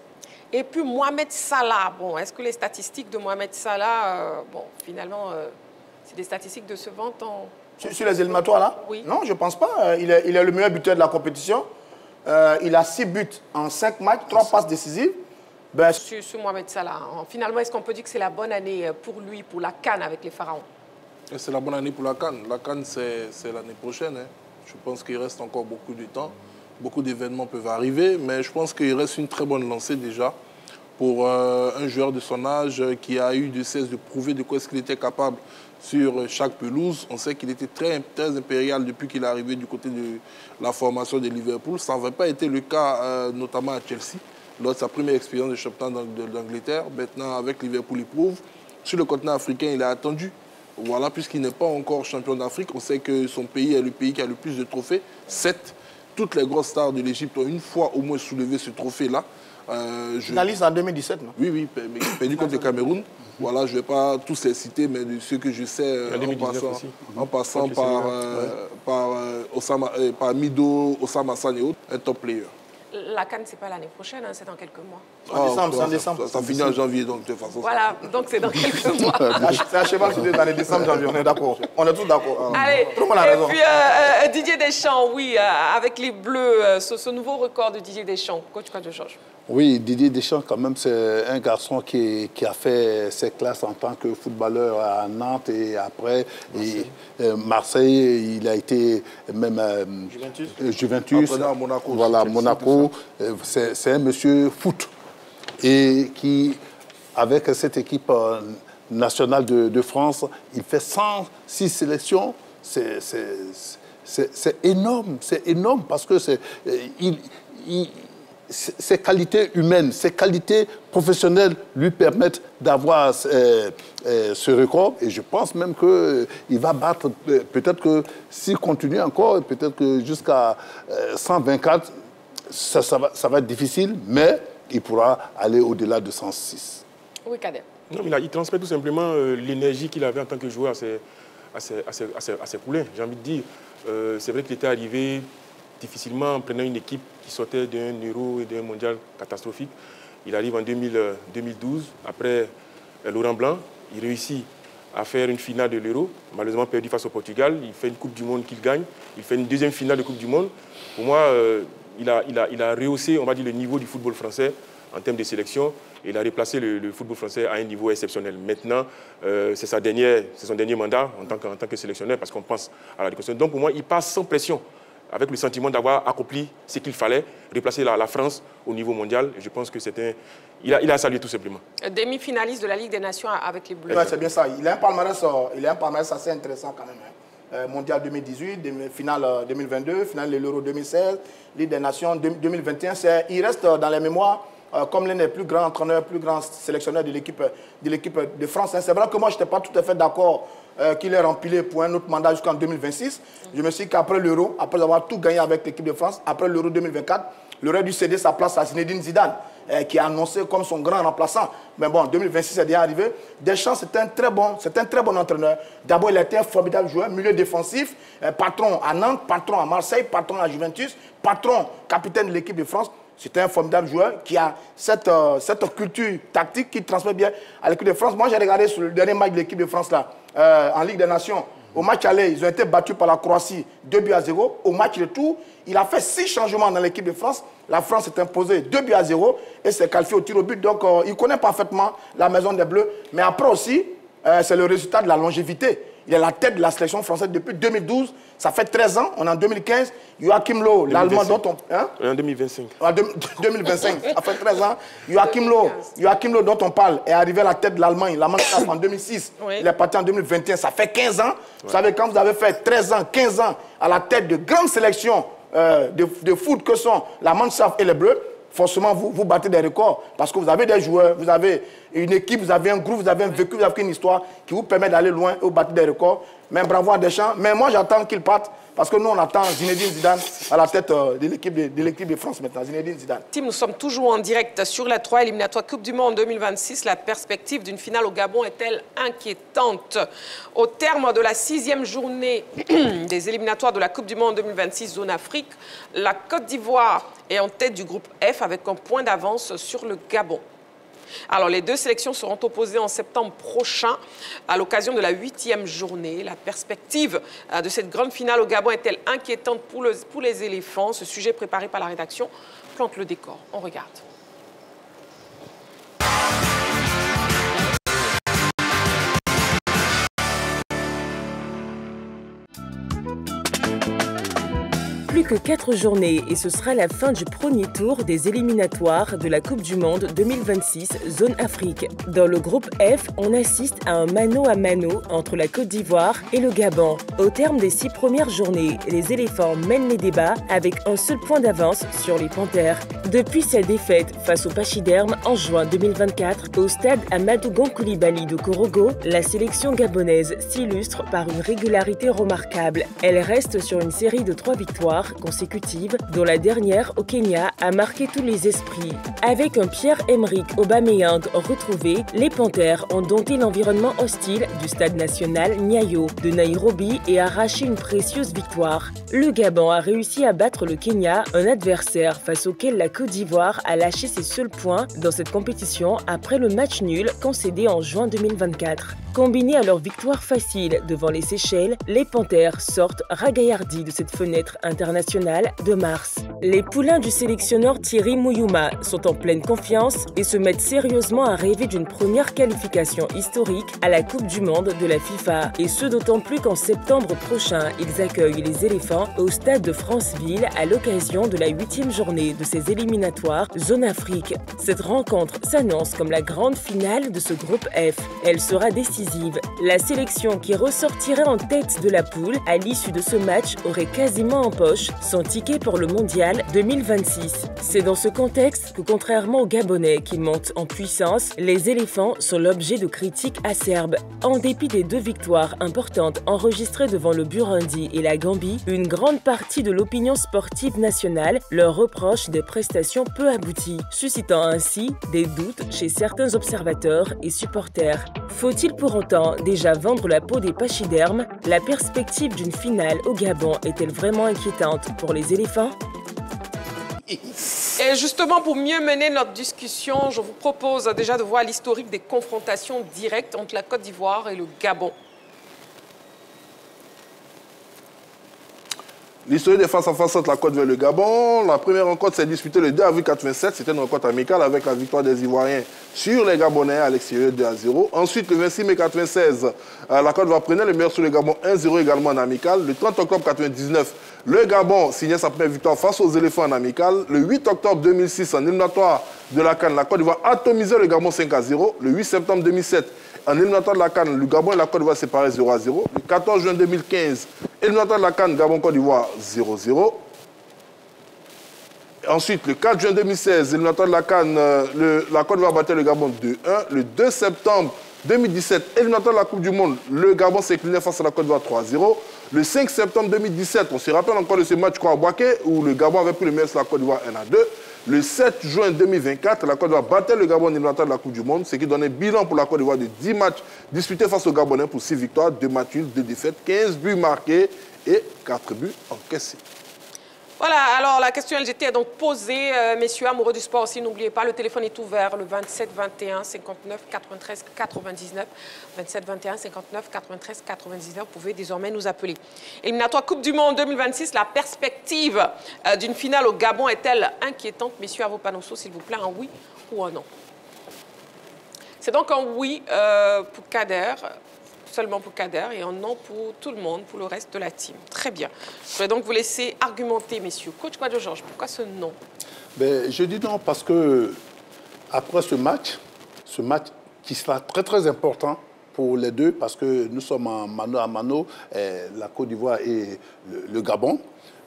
Et puis, Mohamed Salah, bon, est-ce que les statistiques de Mohamed Salah, finalement, c'est des statistiques de ce vent Sur les éliminatoires, là? Oui. Non, je ne pense pas. Il est le meilleur buteur de la compétition. Il a 6 buts en 5 matchs, 3 passes décisives. Sur Mohamed Salah, finalement, est-ce qu'on peut dire que c'est la bonne année pour lui, pour la CAN avec les Pharaons? C'est la bonne année pour la CAN. La CAN, c'est l'année prochaine. Hein. Je pense qu'il reste encore beaucoup de temps. Beaucoup d'événements peuvent arriver, mais je pense qu'il reste une très bonne lancée déjà pour un joueur de son âge qui a eu de cesse de prouver de quoi est-ce qu'il était capable sur chaque pelouse. On sait qu'il était très, très impérial depuis qu'il est arrivé du côté de la formation de Liverpool. Ça n'avait pas été le cas notamment à Chelsea, lors de sa première expérience de champion d'Angleterre. Maintenant, avec Liverpool, il prouve. Sur le continent africain, il a attendu. Voilà, puisqu'il n'est pas encore champion d'Afrique, on sait que son pays est le pays qui a le plus de trophées. 7. Toutes les grosses stars de l'Égypte ont une fois au moins soulevé ce trophée-là. Finaliste en 2017, non? Oui, perdu contre le Cameroun. Voilà, je ne vais pas tous les citer, mais de ceux que je sais, en passant par Mido, Osama Hassan et autres, un top player. La CAN, ce n'est pas l'année prochaine, hein, c'est dans quelques mois. En décembre. Ça finit en janvier, donc de toute façon. Voilà, donc c'est dans quelques mois. C'est à cheval sur 2 années, décembre, janvier, on est d'accord. On est tous d'accord. Allez, tout le monde a raison. Et puis Didier Deschamps, oui, avec les Bleus, ce nouveau record de Didier Deschamps, Coach Kwadjo-Georges. Oui, Didier Deschamps, quand même, c'est un garçon qui a fait ses classes en tant que footballeur à Nantes et après Marseille. Il a été même Juventus. À Monaco. Voilà, Monaco. C'est un monsieur foot. Et qui, avec cette équipe nationale de France, il fait 106 sélections. C'est énorme, parce que ses qualités humaines, ses qualités professionnelles lui permettent d'avoir ce record. Et je pense même qu'il va battre, peut-être que s'il continue encore, peut-être que jusqu'à 124, ça va être difficile, mais il pourra aller au-delà de 106. Oui, Kader. Non, il transmet tout simplement l'énergie qu'il avait en tant que joueur à ses poulains. J'ai envie de dire, c'est vrai qu'il était arrivé difficilement en prenant une équipe qui sortait d'un Euro et d'un mondial catastrophique. Il arrive en 2012, après Laurent Blanc, il réussit à faire une finale de l'Euro, malheureusement perdu face au Portugal. Il fait une Coupe du Monde qu'il gagne, il fait une deuxième finale de Coupe du Monde. Pour moi, il a rehaussé, on va dire, le niveau du football français en termes de sélection. Et il a replacé le football français à un niveau exceptionnel. Maintenant, c'est son dernier mandat en tant que sélectionneur, parce qu'on pense à la reconstruction. Donc pour moi, il passe sans pression, avec le sentiment d'avoir accompli ce qu'il fallait, replacer la France au niveau mondial. Et je pense que il a salué tout simplement. Demi-finaliste de la Ligue des Nations avec les Bleus. Ouais, c'est bien ça. Il a un palmarès assez intéressant quand même. Mondial 2018, finale 2022, finale de l'Euro 2016, Ligue des Nations 2021. Il reste dans les mémoires comme l'un des plus grands entraîneurs, plus grands sélectionneurs de l'équipe de France. C'est vrai que moi, je n'étais pas tout à fait d'accord qu'il ait rempli pour un autre mandat jusqu'en 2026. Je me suis dit qu'après l'Euro, après avoir tout gagné avec l'équipe de France, après l'Euro 2024, il aurait dû céder sa place à Zinedine Zidane, qui a annoncé comme son grand remplaçant. Mais bon, 2026 est déjà arrivé. Deschamps, c'est un très bon entraîneur. D'abord, il était un formidable joueur, milieu défensif, patron à Nantes, patron à Marseille, patron à Juventus, patron, capitaine de l'équipe de France. C'était un formidable joueur qui a cette culture tactique qui transmet bien à l'équipe de France. Moi, j'ai regardé sur le dernier match de l'équipe de France là, en Ligue des Nations. Au match aller, ils ont été battus par la Croatie 2-0. Au match retour, il a fait 6 changements dans l'équipe de France. La France s'est imposée 2-0 et s'est qualifiée au tir au but. Donc, il connaît parfaitement la maison des Bleus. Mais après aussi, c'est le résultat de la longévité. Il est à la tête de la sélection française depuis 2012. Ça fait 13 ans. On est en 2015. Joachim Löw, l'Allemand dont on... Hein? En 2025. En 2025. Ça fait 13 ans. Joachim Löw dont on parle est arrivé à la tête de l'Allemagne. La Mannschaft en 2006. Oui. Il est parti en 2021. Ça fait 15 ans. Ouais. Vous savez, quand vous avez fait 13 ans, 15 ans à la tête de grandes sélections de foot que sont la Mannschaft et les Bleus, forcément, vous battez des records parce que vous avez des joueurs, vous avez une équipe, vous avez un groupe, vous avez un vécu, vous avez une histoire qui vous permet d'aller loin et vous battez des records. Mais bravo à Deschamps. Mais moi, j'attends qu'il parte parce que nous, on attend Zinedine Zidane à la tête de l'équipe de France maintenant. Zinedine Zidane. Tim, nous sommes toujours en direct sur la 3 éliminatoire Coupe du Monde 2026. La perspective d'une finale au Gabon est-elle inquiétante? Au terme de la 6e journée des éliminatoires de la Coupe du Monde 2026 zone Afrique, la Côte d'Ivoire est en tête du groupe F avec un point d'avance sur le Gabon. Alors, les deux sélections seront opposées en septembre prochain à l'occasion de la 8e journée. La perspective de cette grande finale au Gabon est-elle inquiétante pour les éléphants? Ce sujet préparé par la rédaction plante le décor. On regarde. Plus que 4 journées et ce sera la fin du premier tour des éliminatoires de la Coupe du Monde 2026 zone Afrique. Dans le groupe F, on assiste à un mano à mano entre la Côte d'Ivoire et le Gabon. Au terme des 6 premières journées, les éléphants mènent les débats avec un seul point d'avance sur les panthères. Depuis sa défaite face au pachyderme en juin 2024 au stade Amadou Gon Coulibaly de Korogo, la sélection gabonaise s'illustre par une régularité remarquable. Elle reste sur une série de 3 victoires consécutives, dont la dernière au Kenya a marqué tous les esprits. Avec un Pierre-Emerick Aubameyang retrouvé, les Panthères ont dompté l'environnement hostile du stade national Nyayo de Nairobi et arraché une précieuse victoire. Le Gabon a réussi à battre le Kenya, un adversaire face auquel la Côte d'Ivoire a lâché ses seuls points dans cette compétition après le match nul concédé en juin 2024. Combiné à leur victoire facile devant les Seychelles, les Panthères sortent ragaillardis de cette fenêtre internationale internationale de mars. Les poulains du sélectionneur Thierry Mouyouma sont en pleine confiance et se mettent sérieusement à rêver d'une première qualification historique à la Coupe du Monde de la FIFA. Et ce d'autant plus qu'en septembre prochain, ils accueillent les éléphants au stade de Franceville à l'occasion de la 8e journée de ces éliminatoires Zone Afrique. Cette rencontre s'annonce comme la grande finale de ce groupe F. Elle sera décisive. La sélection qui ressortirait en tête de la poule à l'issue de ce match aurait quasiment en poche son ticket pour le mondial 2026. C'est dans ce contexte que, contrairement aux Gabonais qui montent en puissance, les éléphants sont l'objet de critiques acerbes. En dépit des 2 victoires importantes enregistrées devant le Burundi et la Gambie, une grande partie de l'opinion sportive nationale leur reproche des prestations peu abouties, suscitant ainsi des doutes chez certains observateurs et supporters. Faut-il pour autant déjà vendre la peau des pachydermes? La perspective d'une finale au Gabon est-elle vraiment inquiétante pour les éléphants? Et justement, pour mieux mener notre discussion, je vous propose déjà de voir l'historique des confrontations directes entre la Côte d'Ivoire et le Gabon. L'historique des face-à-face entre la Côte d'Ivoire et le Gabon. La première rencontre s'est disputée le 2 avril 1987. C'était une rencontre amicale avec la victoire des Ivoiriens sur les Gabonais à l'extérieur 2-0. Ensuite, le 26 mai 1996, la Côte d'Ivoire prenait le meilleur sur le Gabon 1-0 également en amical. Le 30 octobre 1999, le Gabon signait sa première victoire face aux éléphants en amical. Le 8 octobre 2006, en éliminatoire de la CAN, la Côte d'Ivoire atomisait le Gabon 5-0. Le 8 septembre 2007, en éliminatoire de la CAN, le Gabon et la Côte d'Ivoire séparés 0-0. Le 14 juin 2015, éliminatoire de la CAN, Gabon-Côte d'Ivoire 0-0. Ensuite, le 4 juin 2016, éliminatoire de la CAN, la Côte d'Ivoire battait le Gabon 2-1. Le 2 septembre 2017, éliminatoire de la Coupe du Monde, le Gabon s'inclinait face à la Côte d'Ivoire 3-0. Le 5 septembre 2017, on se rappelle encore de ce match à Boaké où le Gabon avait pris le meilleur sur la Côte d'Ivoire 1-2. Le 7 juin 2024, la Côte d'Ivoire battait le Gabon en éliminatoire de la Coupe du Monde, ce qui donnait bilan pour la Côte d'Ivoire de 10 matchs disputés face aux Gabonais pour 6 victoires, 2 matchs nuls, 2 défaites, 15 buts marqués et 4 buts encaissés. Voilà, alors la question LGT est donc posée. Messieurs, amoureux du sport aussi, n'oubliez pas, le téléphone est ouvert, le 27 21 59 93 99. 27 21 59 93 99, vous pouvez désormais nous appeler. Éliminatoire Coupe du Monde 2026, la perspective d'une finale au Gabon est-elle inquiétante? Messieurs, à vos panneaux, s'il vous plaît, un oui ou un non? C'est donc un oui pour Kader. Seulement pour Kader et un non pour tout le monde, pour le reste de la team. Très bien. Je vais donc vous laisser argumenter, messieurs. Coach Kwadjo Georges, pourquoi ce non? Je dis non parce que après ce match qui sera très très important pour les deux, parce que nous sommes en mano à mano, la Côte d'Ivoire et le Gabon.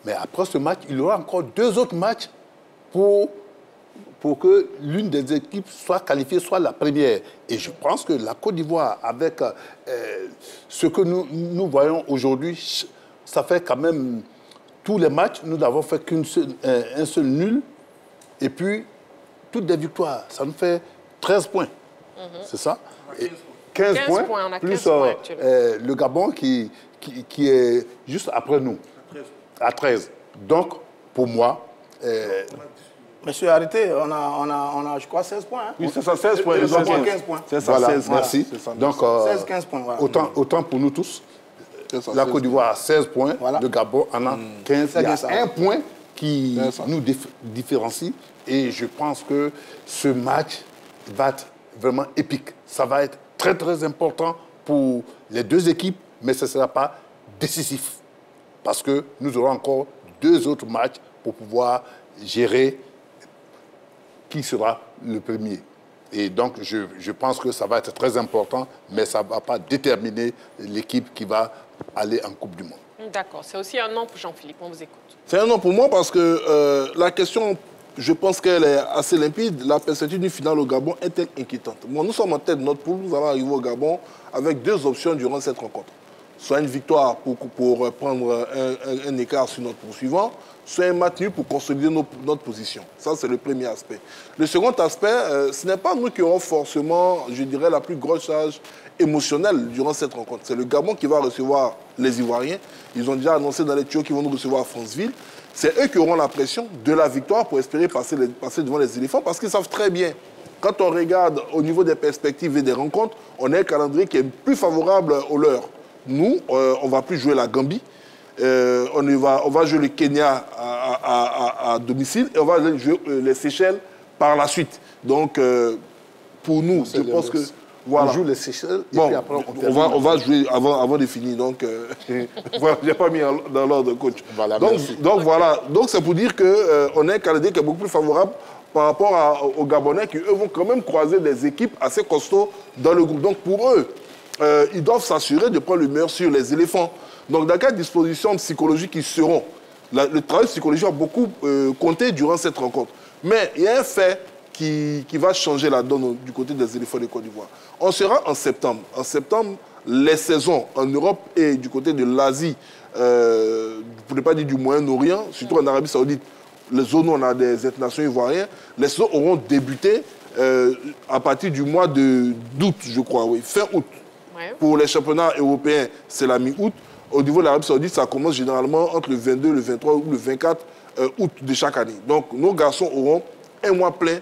Mais après ce match, il y aura encore 2 autres matchs pour que l'une des équipes soit qualifiée, soit la première. Et je pense que la Côte d'Ivoire, avec ce que nous voyons aujourd'hui, ça fait quand même tous les matchs, nous n'avons fait un seul nul. Et puis, toutes des victoires, ça nous fait 13 points. C'est ça? Et 15 points, on a 15 plus points le Gabon qui est juste après nous, à 13. Donc, pour moi... Monsieur, arrêtez, on a, je crois, 16 points. Hein. Oui, c'est ça, 16 points. Ils ont 15 points. C'est ça, voilà, 16. Merci. Ça, donc, 16-15 points. Voilà. Autant pour nous tous. Ça, la Côte d'Ivoire a 16 points, voilà. Le Gabon en a 15. Il y a un point qui nous différencie. Et je pense que ce match va être vraiment épique. Ça va être très, très important pour les 2 équipes, mais ce ne sera pas décisif. Parce que nous aurons encore 2 autres matchs pour pouvoir gérer qui sera le premier. Et donc, je pense que ça va être très important, mais ça ne va pas déterminer l'équipe qui va aller en Coupe du Monde. D'accord. C'est aussi un non pour Jean-Philippe. On vous écoute. C'est un non pour moi parce que la question, je pense qu'elle est assez limpide. La perspective d'une finale au Gabon est-elle inquiétante? Bon, nous sommes en tête de notre poule. Nous allons arriver au Gabon avec 2 options durant cette rencontre. Soit une victoire pour prendre un écart sur notre poursuivant, soit un match nul pour consolider notre position. Ça, c'est le premier aspect. Le second aspect, ce n'est pas nous qui aurons forcément, je dirais, la plus grosse charge émotionnelle durant cette rencontre. C'est le Gabon qui va recevoir les Ivoiriens. Ils ont déjà annoncé dans les tuyaux qu'ils vont nous recevoir à Franceville. C'est eux qui auront la pression de la victoire pour espérer passer devant les éléphants, parce qu'ils savent très bien, quand on regarde au niveau des perspectives et des rencontres, on a un calendrier qui est plus favorable au leur. Nous, on ne va plus jouer la Gambie. On va jouer le Kenya à domicile et on va jouer les Seychelles par la suite. Donc, pour nous, je pense que... Voilà. On joue les Seychelles et bon, puis après on va jouer avant de finir. Donc, voilà, je n'ai pas mis dans l'ordre, coach. Voilà, donc voilà. Donc, c'est pour dire qu'on a un calendrier qui est beaucoup plus favorable par rapport aux Gabonais qui, eux, vont quand même croiser des équipes assez costauds dans le groupe. Donc, pour eux, ils doivent s'assurer de prendre le meilleur sur les éléphants. Donc, dans quelles dispositions psychologiques ils seront? Le travail psychologique a beaucoup compté durant cette rencontre. Mais il y a un fait qui va changer la donne du côté des éléphants de Côte d'Ivoire. On sera en septembre. En septembre, les saisons en Europe et du côté de l'Asie, je ne pourrais pas dire du Moyen-Orient, surtout en Arabie Saoudite, les zones où on a des internationaux ivoiriens, les saisons auront débuté à partir du mois d'août, je crois, oui, fin août. Ouais. Pour les championnats européens, c'est la mi-août. Au niveau de l'Arabie Saoudite, ça commence généralement entre le 22, le 23 ou le 24 août de chaque année. Donc, nos garçons auront un mois plein,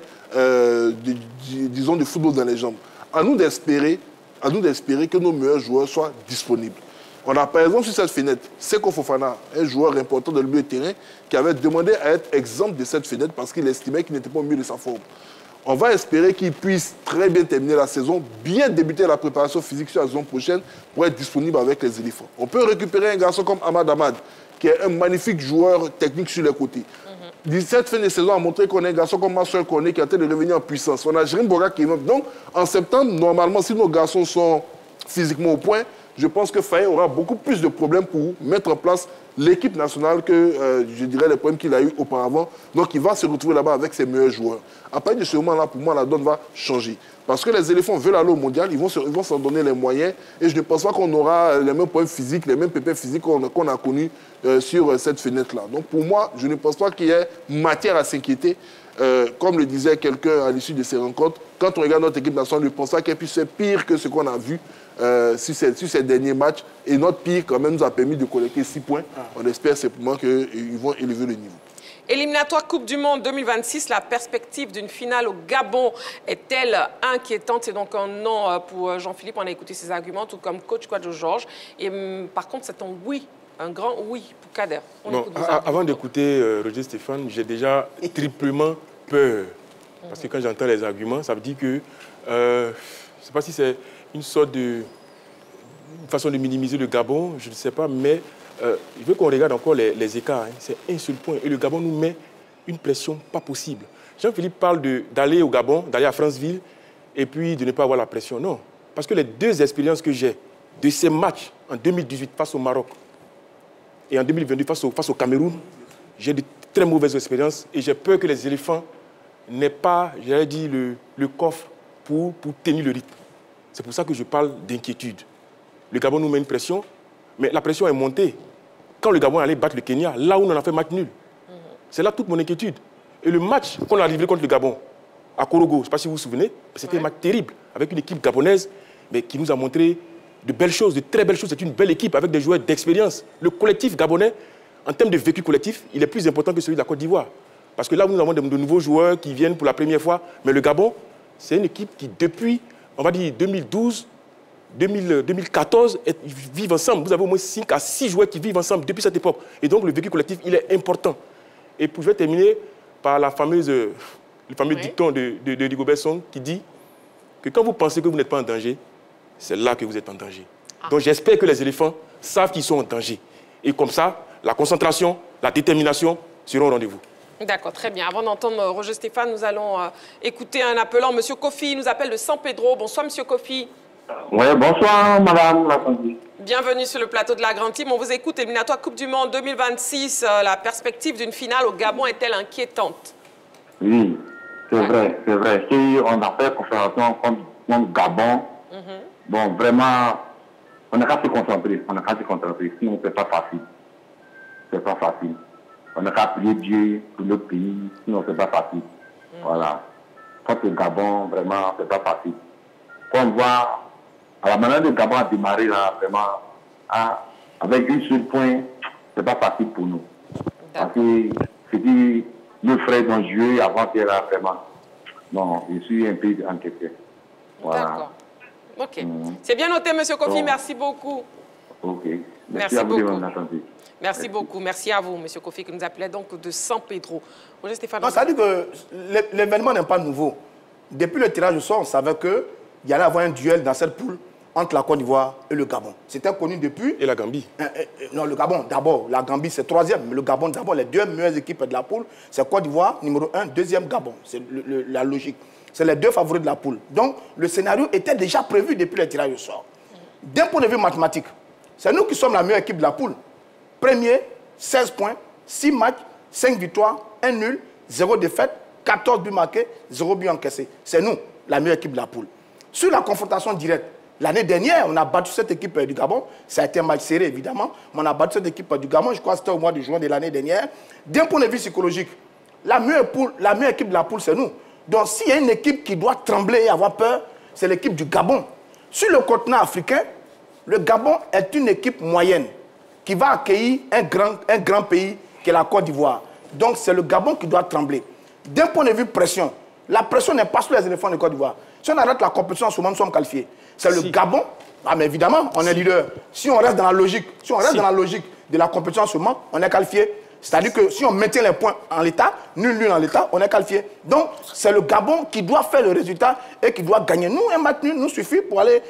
disons, de football dans les jambes. À nous d'espérer que nos meilleurs joueurs soient disponibles. On a par exemple sur cette fenêtre Seko Fofana, un joueur important de le milieu de terrain, qui avait demandé à être exempt de cette fenêtre parce qu'il estimait qu'il n'était pas au mieux de sa forme. On va espérer qu'il puisse très bien terminer la saison, bien débuter la préparation physique sur la saison prochaine pour être disponible avec les éléphants. On peut récupérer un garçon comme Ahmad Ahmad, qui est un magnifique joueur technique sur les côtés. Cette fin de saison a montré qu'on a un garçon comme Marcel Cornet qui a tenté de revenir en puissance. On a Jérémy Boga qui est même. Donc, en septembre, normalement, si nos garçons sont physiquement au point, je pense que Faye aura beaucoup plus de problèmes pour mettre en place l'équipe nationale que, je dirais, les problèmes qu'il a eu auparavant. Donc, il va se retrouver là-bas avec ses meilleurs joueurs. À partir de ce moment-là, pour moi, la donne va changer. Parce que les éléphants veulent aller au mondial, ils vont s'en donner les moyens. Et je ne pense pas qu'on aura les mêmes problèmes physiques, les mêmes pépins physiques qu'on a connus sur cette fenêtre-là. Donc, pour moi, je ne pense pas qu'il y ait matière à s'inquiéter. Comme le disait quelqu'un à l'issue de ces rencontres, quand on regarde notre équipe nationale, je ne pense pas qu'elle puisse faire pire que ce qu'on a vu sur ces derniers matchs. Et notre pire, quand même, nous a permis de collecter 6 points. On espère simplement qu'ils vont élever le niveau. Éliminatoire Coupe du Monde 2026, la perspective d'une finale au Gabon est-elle inquiétante? C'est donc un non pour Jean-Philippe. On a écouté ses arguments, tout comme coach Kwadjo Georges. Et par contre, c'est un oui, un grand oui pour Kader. Avant d'écouter Roger Stéphane, j'ai déjà triplement peur. Parce que quand j'entends les arguments, ça veut dire que, je ne sais pas si c'est une sorte de façon de minimiser le Gabon, je ne sais pas, mais je veux qu'on regarde encore les écarts. Hein. C'est un seul point. Et le Gabon nous met une pression pas possible. Jean-Philippe parle d'aller au Gabon, d'aller à Franceville, et puis de ne pas avoir la pression. Non. Parce que les deux expériences que j'ai de ces matchs en 2018 face au Maroc et en 2022 face au Cameroun, j'ai de très mauvaises expériences et j'ai peur que les éléphants n'aient pas, j'allais dire, le coffre pour tenir le rythme. C'est pour ça que je parle d'inquiétude. Le Gabon nous met une pression, mais la pression est montée. Quand le Gabon allait battre le Kenya, là où on a fait match nul. C'est là toute mon inquiétude. Et le match qu'on a livré contre le Gabon, à Korogo, je ne sais pas si vous vous souvenez, c'était un match terrible, avec une équipe gabonaise, mais qui nous a montré de belles choses, de très belles choses. C'est une belle équipe avec des joueurs d'expérience. Le collectif gabonais, en termes de vécu collectif, il est plus important que celui de la Côte d'Ivoire. Parce que là, nous avons de nouveaux joueurs qui viennent pour la première fois. Mais le Gabon, c'est une équipe qui, depuis, on va dire, 2012, 2014, vivent ensemble. Vous avez au moins 5 à 6 joueurs qui vivent ensemble depuis cette époque. Et donc, le vécu collectif, il est important. Et je vais terminer par le fameux dicton de Rigobert Song qui dit que quand vous pensez que vous n'êtes pas en danger, c'est là que vous êtes en danger. Donc, j'espère que les éléphants savent qu'ils sont en danger. Et comme ça, la concentration, la détermination seront au rendez-vous. D'accord, très bien. Avant d'entendre Roger Stéphane, nous allons écouter un appelant. Monsieur Kofi nous appelle de San Pedro. Bonsoir, Monsieur Kofi. Oui, bonsoir, madame. Bienvenue sur le plateau de la Grande Team. On vous écoute. Éliminatoire Coupe du Monde 2026. La perspective d'une finale au Gabon est-elle inquiétante? Oui, c'est vrai, c'est vrai. Si on a fait conférence contre Gabon, bon, vraiment, on n'a qu'à se concentrer. On n'a qu'à se concentrer. Sinon, c'est pas facile. C'est pas facile. On n'a qu'à prier Dieu pour notre pays. Sinon, c'est pas facile. Voilà. Contre le Gabon, vraiment, c'est pas facile. Quand on voit, à la manière de Gabon a démarré, là, vraiment, avec un seul point, c'est pas facile pour nous. Parce que c'était nos frères ont joué avant-hier, là, vraiment. Non, je suis un peu inquiété. Voilà. D'accord. OK. C'est bien noté, Monsieur Kofi. Merci beaucoup. OK. Merci beaucoup. Merci beaucoup. Merci à vous, M. Kofi, qui nous appelait donc de San Pedro. Roger Stéphane. Non, ça veut dire que l'événement n'est pas nouveau. Depuis le tirage au sort, on savait qu'il y allait avoir un duel dans cette poule entre la Côte d'Ivoire et le Gabon. C'était connu depuis... Et la Gambie. Non, le Gabon d'abord. La Gambie, c'est troisième. Mais le Gabon d'abord, les deux meilleures équipes de la poule, c'est Côte d'Ivoire, numéro 1, deuxième Gabon. C'est la logique. C'est les deux favoris de la poule. Donc, le scénario était déjà prévu depuis le tirage au sort. D'un point de vue mathématique, c'est nous qui sommes la meilleure équipe de la poule. Premier, 16 points, 6 matchs, 5 victoires, 1 nul, 0 défaite, 14 buts marqués, 0 buts encaissés. C'est nous, la meilleure équipe de la poule. Sur la confrontation directe, l'année dernière, on a battu cette équipe du Gabon. Ça a été un match serré, évidemment. Mais on a battu cette équipe du Gabon, je crois que c'était au mois de juin de l'année dernière. D'un point de vue psychologique, la meilleure équipe de la poule, c'est nous. Donc, s'il y a une équipe qui doit trembler et avoir peur, c'est l'équipe du Gabon. Sur le continent africain, le Gabon est une équipe moyenne qui va accueillir un grand pays qui est la Côte d'Ivoire. Donc, c'est le Gabon qui doit trembler. D'un point de vue pression, la pression n'est pas sur les éléphants de Côte d'Ivoire. Si on arrête la compétition, en ce moment, nous sommes qualifiés. C'est le Gabon. Ah, mais évidemment, on est leader. Si on reste dans la logique, dans la logique de la compétition en ce moment, on est qualifié. C'est-à-dire que si on maintient les points en l'état, nul en l'état, on est qualifié. Donc, c'est le Gabon qui doit faire le résultat et qui doit gagner. Nous, un match nul nous suffit pour aller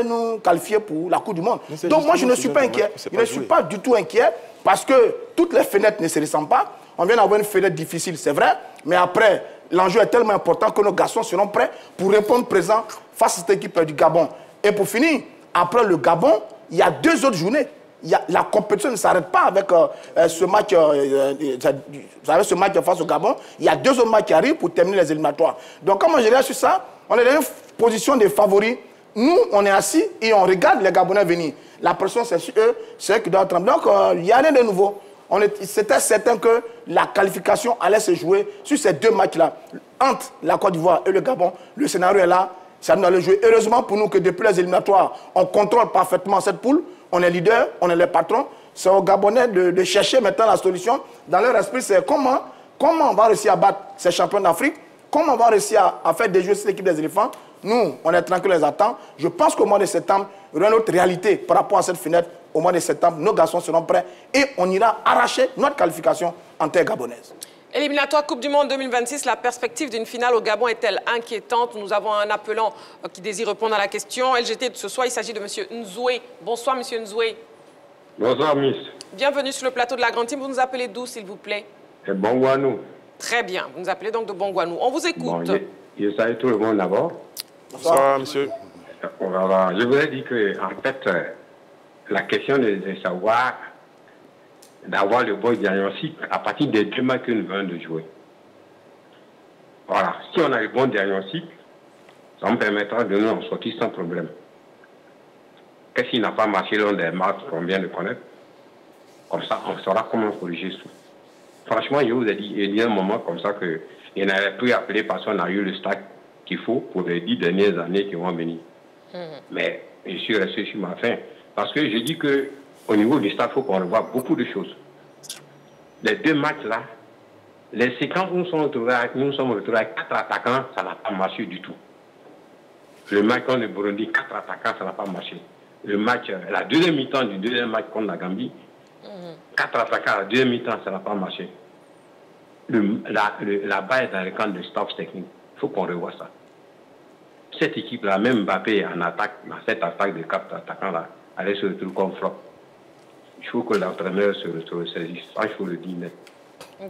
nous qualifier pour la Coupe du Monde. Donc, moi, je ne suis pas inquiet. Je ne suis pas du tout inquiet parce que toutes les fenêtres ne se ressemblent pas. On vient d'avoir une fenêtre difficile, c'est vrai. Mais après, l'enjeu est tellement important que nos garçons seront prêts pour répondre présent face à cette équipe du Gabon. Et pour finir, après le Gabon, il y a 2 autres journées. La compétition ne s'arrête pas avec ce match, ce match face au Gabon. Il y a 2 autres matchs qui arrivent pour terminer les éliminatoires. Donc, comme je dirais sur ça, on est dans une position de favoris. Nous, on est assis et on regarde les Gabonais venir. La pression, c'est sur eux, c'est eux qui doivent trembler. Donc, il n'y a rien de nouveau. C'était certain que la qualification allait se jouer sur ces 2 matchs-là. Entre la Côte d'Ivoire et le Gabon, le scénario est là. Ça nous allait jouer. Heureusement pour nous que depuis les éliminatoires, on contrôle parfaitement cette poule. On est leader, on est les patrons. C'est aux Gabonais de chercher maintenant la solution. Dans leur esprit, c'est comment on va réussir à battre ces champions d'Afrique, comment on va réussir à faire déjouer cette équipe des éléphants. Nous, on est tranquille, on les attend. Je pense qu'au mois de septembre, il y aura une autre réalité par rapport à cette fenêtre. Au mois de septembre, nos garçons seront prêts et on ira arracher notre qualification en terre gabonaise. Éliminatoire Coupe du Monde 2026, la perspective d'une finale au Gabon est-elle inquiétante? Nous avons un appelant qui désire répondre à la question. LGT de ce soir, il s'agit de M. Nzoué. Bonsoir, M. Nzoué. Bonsoir, Miss. Bienvenue sur le plateau de la Grande Team. Vous nous appelez d'où, s'il vous plaît? De Bongouanou. Très bien. Vous nous appelez donc de Bongouanou. On vous écoute. Bon, je salue tout le monde d'abord. Bonsoir, monsieur. Je voudrais dire que, en fait, la question de savoir, d'avoir le bon diagnostic à partir des 2 matchs que nous venons de jouer. Voilà. Si on a le bon diagnostic, ça nous permettra de nous en sortir sans problème. Qu'est-ce qui n'a pas marché dans des matchs qu'on vient de connaître? Comme ça, on saura comment corriger tout. Franchement, je vous ai dit, il y a un moment comme ça qu'il n'avait plus appelé parce qu'on a eu le stack qu'il faut pour les 10 dernières années qui vont venir. Mais je suis resté sur ma faim. Parce que je dis qu'au niveau du staff, il faut qu'on revoie beaucoup de choses. Les 2 matchs-là, les séquences où nous sommes retrouvés avec 4 attaquants, ça n'a pas marché du tout. Le match contre le Burundi, 4 attaquants, ça n'a pas marché. Le match, la deuxième mi-temps du deuxième match contre la Gambie, 4 attaquants à la deuxième mi-temps, ça n'a pas marché. La base dans le camp de staff technique, il faut qu'on revoie ça. Cette équipe-là, même Mbappé en attaque, dans cette attaque de 4 attaquants-là, allait se retrouver comme flop. Il faut que l'entraîneur se saisisse. Ça, il faut le dire net.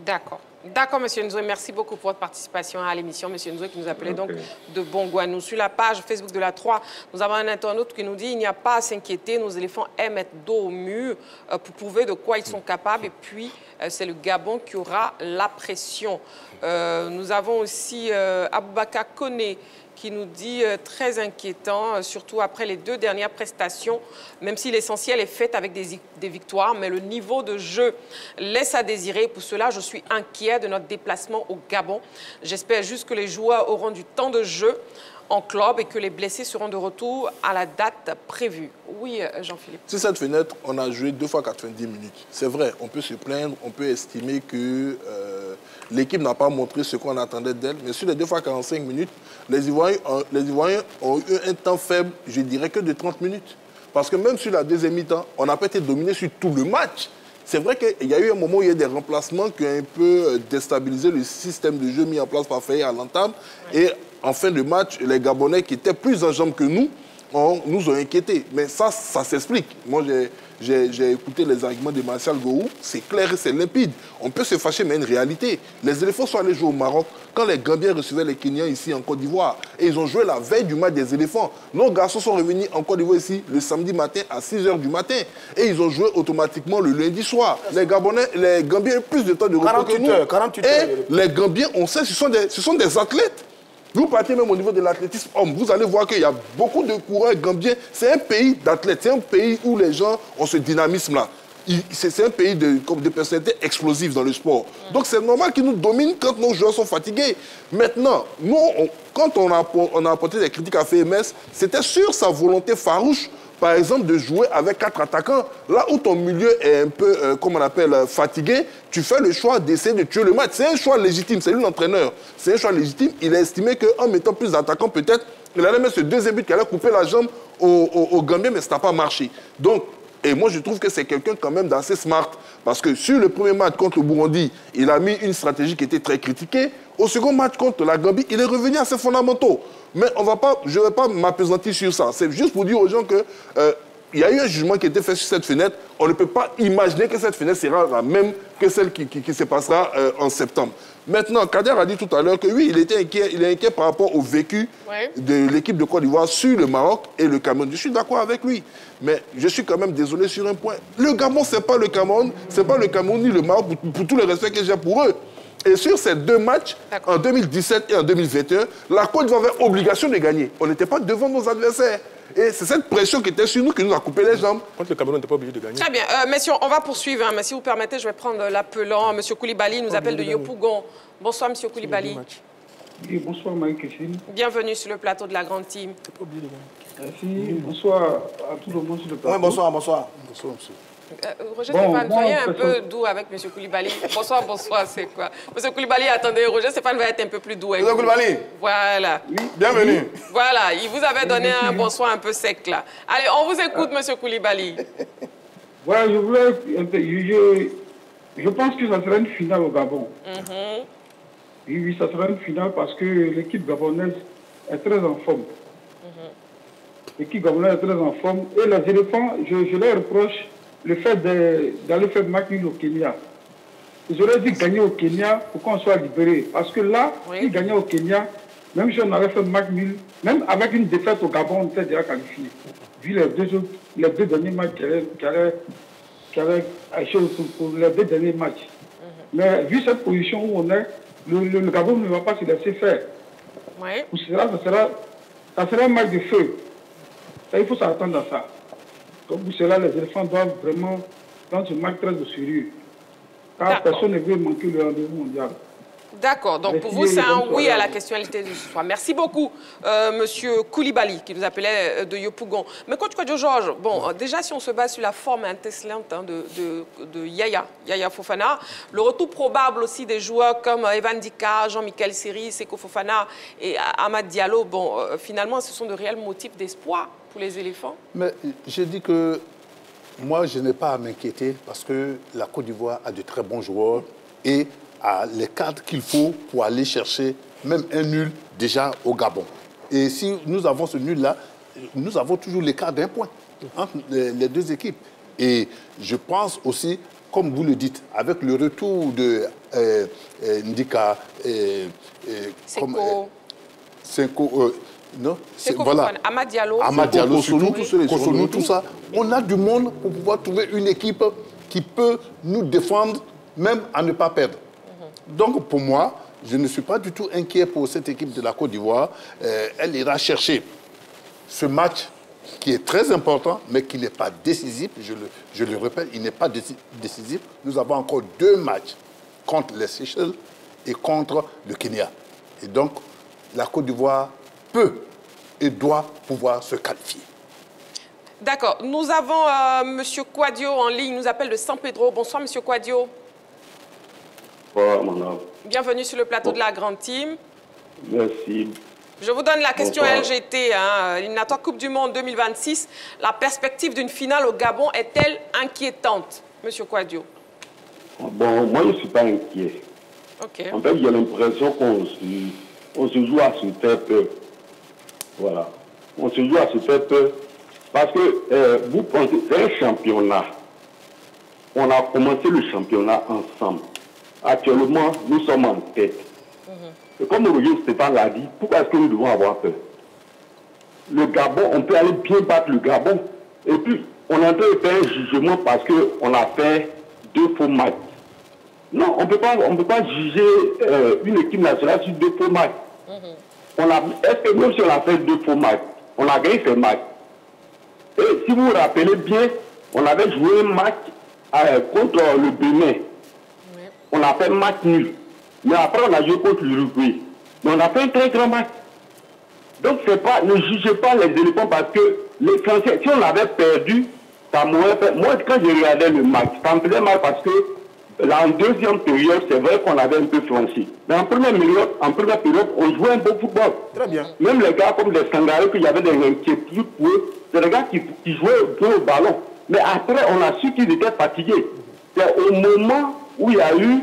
D'accord. D'accord, M. Nzoué. Merci beaucoup pour votre participation à l'émission. M. Nzoué qui nous appelait donc de Bongouanou. Sur la page Facebook de la 3, nous avons un internaute qui nous dit « Il n'y a pas à s'inquiéter, nos éléphants aiment être dos au mur pour prouver de quoi ils sont capables. Et puis, c'est le Gabon qui aura la pression. » Nous avons aussi Aboubaka Koné qui nous dit très inquiétant, surtout après les 2 dernières prestations, même si l'essentiel est fait avec des victoires, mais le niveau de jeu laisse à désirer. Pour cela, je suis inquiet de notre déplacement au Gabon. J'espère juste que les joueurs auront du temps de jeu en club et que les blessés seront de retour à la date prévue. Oui, Jean-Philippe. Sur cette fenêtre, on a joué 2 fois 90 minutes. C'est vrai, on peut se plaindre, on peut estimer que l'équipe n'a pas montré ce qu'on attendait d'elle. Mais sur les 2 fois 45 minutes, les Ivoiriens ont eu un temps faible, je dirais que de 30 minutes. Parce que même sur la deuxième mi-temps, on n'a pas été dominé sur tout le match. C'est vrai qu'il y a eu un moment où il y a des remplacements qui ont un peu déstabilisé le système de jeu mis en place par Faye à l'entame. Et en fin de match, les Gabonais qui étaient plus en jambes que nous ont inquiétés. Mais ça s'explique. Moi, j'ai écouté les arguments de Martial Gourou. C'est clair et c'est limpide. On peut se fâcher, mais une réalité. Les éléphants sont allés jouer au Maroc quand les Gambiens recevaient les Kenyans ici en Côte d'Ivoire. Et ils ont joué la veille du match des éléphants. Nos garçons sont revenus en Côte d'Ivoire ici le samedi matin à 6 h du matin. Et ils ont joué automatiquement le lundi soir. Les Gambiens ont plus de temps de repos que nous. 48 heures. Et les Gambiens, on sait, ce sont des athlètes. Vous partez même au niveau de l'athlétisme homme, vous allez voir qu'il y a beaucoup de coureurs gambiens. C'est un pays d'athlètes, c'est un pays où les gens ont ce dynamisme-là. C'est un pays de personnalités explosives dans le sport. Donc c'est normal qu'ils nous dominent quand nos joueurs sont fatigués. Maintenant, nous, quand on a apporté des critiques à FMS, c'était sur sa volonté farouche, par exemple, de jouer avec 4 attaquants. Là où ton milieu est un peu, comme on appelle, fatigué, tu fais le choix d'essayer de tuer le match. C'est un choix légitime, c'est lui l'entraîneur. C'est un choix légitime. Il a estimé qu'en mettant plus d'attaquants, peut-être, il allait mettre ce deuxième but qui allait couper la jambe au Gambien, mais ça n'a pas marché. Donc, et moi, je trouve que c'est quelqu'un quand même d'assez smart. Parce que sur le premier match contre le Burundi, il a mis une stratégie qui était très critiquée. Au second match contre la Gambie, il est revenu à ses fondamentaux. Mais je ne vais pas m'appesantir sur ça. C'est juste pour dire aux gens que il y a eu un jugement qui a été fait sur cette fenêtre. On ne peut pas imaginer que cette fenêtre sera la même que celle qui se passera en septembre. Maintenant, Kader a dit tout à l'heure que oui, il est inquiet par rapport au vécu de l'équipe de Côte d'Ivoire sur le Maroc et le Cameroun. Je suis d'accord avec lui. Mais je suis quand même désolé sur un point. Le Gabon, ce n'est pas le Cameroun, ni le Maroc, pour tout le respect que j'ai pour eux. Et sur ces 2 matchs, en 2017 et en 2021, la Côte d'Ivoire avait obligation de gagner. On n'était pas devant nos adversaires. Et c'est cette pression qui était sur nous qui nous a coupé les jambes. Contre le Cameroun, on n'était pas obligé de gagner. Très bien. Messieurs, on va poursuivre. Mais si vous permettez, je vais prendre l'appelant. Monsieur Koulibaly nous appelle de Yopougon. Bonsoir, monsieur Koulibaly. Oui, bonsoir, Marie-Christine. Bienvenue sur le plateau de la Grande Team. Merci. Bonsoir à tout le monde sur le plateau. Oui, bonsoir. Bonsoir, monsieur. Roger Stéphane, soyez un peu doux avec M. Koulibaly. Bonsoir, c'est quoi? M. Koulibaly, attendez, Roger Stéphane va être un peu plus doux avec vous. Koulibaly. Voilà. Oui. Bienvenue. Voilà, il vous avait donné un bonsoir un peu sec, là. Allez, on vous écoute, M. Koulibaly. Voilà, je pense que ça sera une finale au Gabon. Oui, ça sera une finale parce que l'équipe gabonaise est très en forme. L'équipe gabonaise est très en forme. Et les éléphants, je leur reproche le fait d'aller faire match nul au Kenya. Ils auraient dû gagner au Kenya pour qu'on soit libéré. Parce que là, s'ils gagnaient au Kenya, même si on avait fait match nul, même avec une défaite au Gabon, on était déjà qualifié. Vu les deux derniers matchs qui avaient pour les 2 derniers matchs. Mais vu cette position où on est, le Gabon ne va pas se laisser faire. Pour cela, ça sera un match de feu. Ça, il faut s'attendre à ça. Donc pour cela, les éléphants doivent vraiment prendre ce match très au sérieux. Car personne ne veut manquer le rendez-vous mondial. D'accord. Donc pour vous, c'est un oui à la questionalité de ce soir. Merci beaucoup, monsieur Koulibaly, qui nous appelait de Yopougon. Mais coach Georges, bon, déjà, si on se base sur la forme intestinante de Yaya Fofana, le retour probable aussi des joueurs comme Evan Dika, Jean-Michel Seri, Seko Fofana et Amad Diallo, bon, finalement, ce sont de réels motifs d'espoir pour les éléphants. Mais j'ai dit que moi, je n'ai pas à m'inquiéter parce que la Côte d'Ivoire a de très bons joueurs et a les cadres qu'il faut pour aller chercher même un nul déjà au Gabon. Et si nous avons ce nul-là, nous avons toujours l'écart d'1 point entre les 2 équipes. Et je pense aussi, comme vous le dites, avec le retour de Ndika, voilà. Amad Diallo, Kosonou, tout ça. On a du monde pour pouvoir trouver une équipe qui peut nous défendre, même à ne pas perdre. Donc, pour moi, je ne suis pas du tout inquiet pour cette équipe de la Côte d'Ivoire. Elle ira chercher ce match qui est très important, mais qui n'est pas décisif. Je le répète, il n'est pas décisif. Nous avons encore 2 matchs contre les Seychelles et contre le Kenya. Et donc, la Côte d'Ivoire peut et doit pouvoir se qualifier. D'accord. Nous avons M. Kouadio en ligne, il nous appelle de San Pedro. Bonsoir, M. Kouadio. Bonsoir, madame. Bienvenue sur le plateau de la Grande Team. Merci. Je vous donne la question LGT, éliminatoire Coupe du Monde 2026. La perspective d'une finale au Gabon est-elle inquiétante, M. Kouadio? Bon, moi, je ne suis pas inquiet. Okay. En fait, j'ai l'impression qu'on se joue à se faire peur. Voilà. On se joue à se faire peur. Parce que vous pensez, c'est un championnat. On a commencé le championnat ensemble. Actuellement, nous sommes en tête. Et comme Roger Stéphane l'a dit, pourquoi est-ce que nous devons avoir peur? Le Gabon, on peut aller bien battre le Gabon. Et puis, on est en train de faire un jugement parce qu'on a fait 2 faux matchs. Non, on ne peut pas juger une équipe nationale sur 2 faux matchs. Est-ce que même si on a fait 2 faux matchs, on a gagné ces matchs? Et si vous vous rappelez bien, on avait joué un match contre le Bénin. On a fait un match nul. Mais après, on a joué contre l'Uruguay. Mais on a fait un très grand match. Donc, ne jugez pas les éléphants parce que les Français, si on avait perdu, ça m'aurait fait. Moi, quand je regardais le match, ça me faisait mal parce que en deuxième période, c'est vrai qu'on avait un peu flanché. Mais en première période, on jouait un beau football. Très bien. Même les gars comme des Sangaré, qu'il y avait des inquiétudes pour eux, c'est des gars qui jouaient bien au ballon. Mais après, on a su qu'ils étaient fatigués. C'est au moment où il y a eu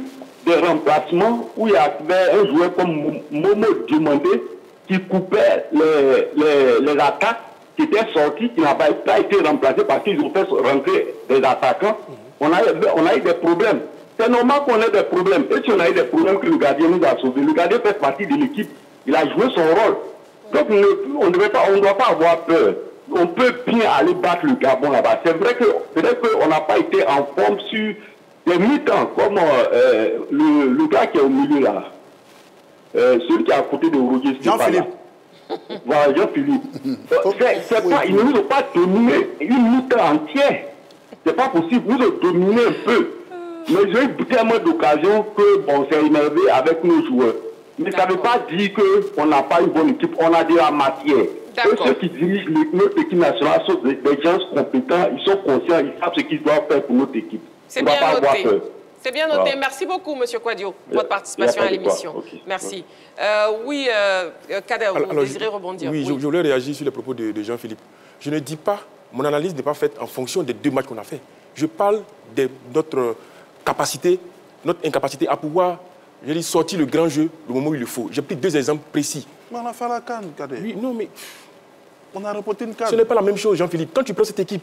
des remplacements, où il y avait un joueur comme Momo Diomandé qui coupait les attaques qui étaient sorties, qui n'avaient pas été remplacées parce qu'ils ont fait rentrer des attaquants. On a eu des problèmes. C'est normal qu'on ait des problèmes. Et si on a eu des problèmes que le gardien nous a sauvés, le gardien fait partie de l'équipe. Il a joué son rôle. Donc on ne doit pas avoir peur. On peut bien aller battre le Gabon là-bas. C'est vrai que peut-être qu'on n'a pas été en forme sur des mi-temps, comme le gars qui est au milieu là. Celui qui est à côté de Roger Jean-Philippe. Voilà, Jean-Philippe. Ils ne nous ont pas dominé une mi-temps entière. C'est pas possible. Nous ont dominé un peu. Mais j'ai eu tellement d'occasions que bon, c'est énervé avec nos joueurs. Mais ça ne veut pas dire qu'on n'a pas une bonne équipe. On a de la matière. Ceux qui dirigent notre équipe nationale sont des gens compétents, ils sont conscients, ils savent ce qu'ils doivent faire pour notre équipe. C'est bien noté. C'est bien noté. Merci beaucoup, M. Kouadio, pour votre participation à l'émission. Okay. Merci. Oui, Kader, vous désirez rebondir? Oui, je voulais réagir sur les propos de Jean-Philippe. Je ne dis pas, mon analyse n'est pas faite en fonction des 2 matchs qu'on a fait. Je parle de notre capacité, notre incapacité à pouvoir, je dis, sortir le grand jeu le moment où il le faut. J'ai pris 2 exemples précis. Mais on a fait la CAN, Kader. Oui, non, mais on a reporté une CAN. Ce n'est pas la même chose, Jean-Philippe. Quand tu prends cette équipe,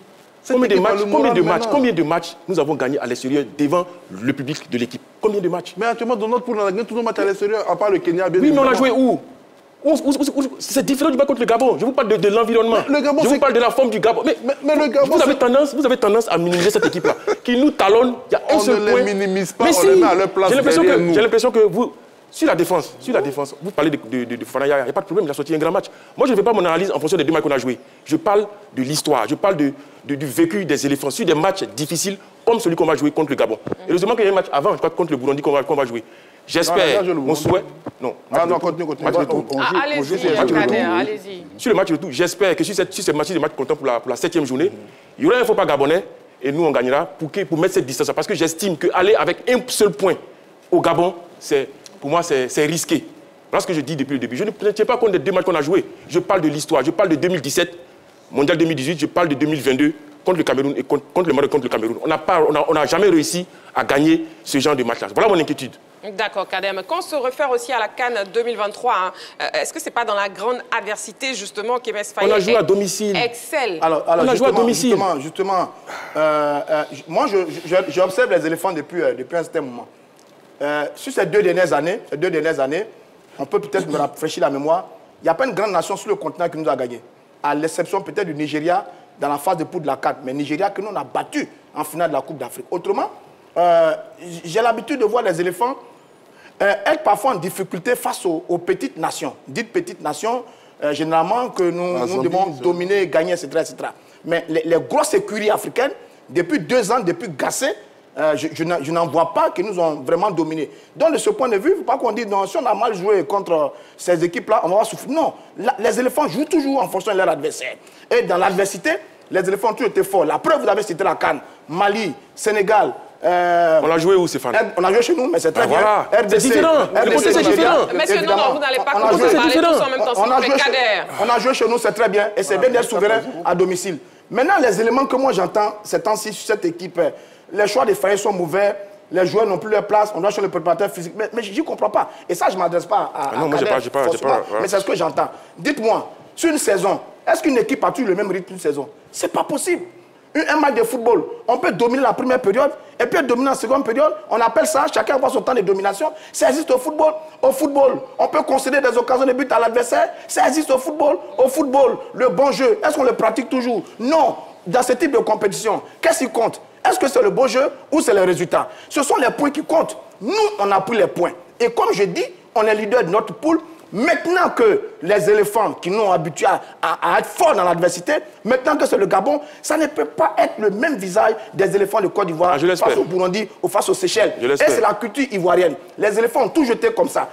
combien de matchs nous avons gagné à l'extérieur devant le public de l'équipe? Combien de matchs? Mais actuellement, dans notre poule, on a gagné tous nos matchs à l'extérieur, à part le Kenya. Oui, mais on a joué où? C'est différent du match contre le Gabon. Je vous parle de l'environnement. Je vous parle de la forme du Gabon. Mais le Gabon, vous avez tendance à minimiser cette équipe-là, qui nous talonne. Il y a un seul point. On ne les minimise pas, on les met à leur place derrière nous. J'ai l'impression que vous... Sur la défense, vous parlez de Fanaya, il n'y a pas de problème, il a sorti un grand match. Moi, je ne fais pas mon analyse en fonction des 2 matchs qu'on a joués. Je parle de l'histoire, je parle du vécu des éléphants sur des matchs difficiles comme celui qu'on va jouer contre le Gabon. Et heureusement qu'il y a un match avant, je crois, contre le Burundi qu'on va jouer. J'espère, mon souhait... Non, continue. Allez-y. Sur le match de tout, j'espère que sur ces matchs comptants pour la 7e journée, il y aura un faux pas gabonais et nous, on gagnera pour mettre cette distance. Parce que j'estime qu'aller avec un seul point au Gabon, pour moi, c'est risqué. Voilà ce que je dis depuis le début. Je ne tiens pas compte des 2 matchs qu'on a joués. Je parle de l'histoire. Je parle de 2017, Mondial 2018. Je parle de 2022 contre le Cameroun et contre le Maroc contre le Cameroun. On n'a jamais réussi à gagner ce genre de match-là. Voilà mon inquiétude. D'accord, Kadem. Quand on se réfère aussi à la CAN 2023, est-ce que ce n'est pas dans la grande adversité, justement, qu'Emes Faye... On a joué à domicile. Excelle. Alors, on a joué à domicile. Justement, moi, j'observe les éléphants depuis un certain moment. Sur ces 2 dernières années, on peut peut-être me rafraîchir la mémoire, il n'y a pas une grande nation sur le continent qui nous a gagné. À l'exception peut-être du Nigeria dans la phase de poule de la CAN. Mais Nigeria que nous on a battu en finale de la Coupe d'Afrique. Autrement, j'ai l'habitude de voir les éléphants être parfois en difficulté face aux petites nations. Dites petites nations, généralement que nous devons dominer, gagner, etc. Mais les grosses écuries africaines, depuis 2 ans, depuis Gassé, je n'en vois pas qui nous ont vraiment dominés. Donc, de ce point de vue, il ne faut pas qu'on dise, non, si on a mal joué contre ces équipes-là, on va souffrir. Non, les éléphants jouent toujours en fonction de leur adversaire. Et dans l'adversité, les éléphants ont toujours été forts. La preuve, vous avez cité la CAN, Mali, Sénégal. On a joué où, Stéphane? On a joué chez nous, mais c'est très bien. Voilà. C'est différent. C'est différent. Monsieur, non, vous n'allez pas commencer à parler tous en même temps. On a joué chez nous, c'est très bien. Et c'est bien d'être souverain à domicile. Maintenant, les éléments que moi j'entends ces temps-ci sur cette équipe, les choix des Faye sont mauvais. les joueurs n'ont plus leur place, on doit changer le préparateur physique. Mais je n'y comprends pas. Et ça, je ne m'adresse pas à non, moi, j'ai pas. Mais c'est ce que j'entends. Dites-moi, sur une saison, est-ce qu'une équipe a toujours le même rythme d'une saison? C'est pas possible. Un match de football, on peut dominer la première période et puis dominer la seconde période. On appelle ça, chacun voit son temps de domination. Ça existe au football. Au football, on peut concéder des occasions de but à l'adversaire. Ça existe au football. Au football, le bon jeu, est-ce qu'on le pratique toujours? Non. Dans ce type de compétition, qu'est-ce qui compte? Est-ce que c'est le beau jeu ou c'est les résultats? Ce sont les points qui comptent. Nous, on a pris les points. Et comme je dis, on est leader de notre poule. Maintenant que les éléphants qui nous ont habitués à être forts dans l'adversité, maintenant que c'est le Gabon, ça ne peut pas être le même visage des éléphants de Côte d'Ivoire face au Burundi ou face aux Seychelles. Et c'est la culture ivoirienne. Les éléphants ont tout jeté comme ça.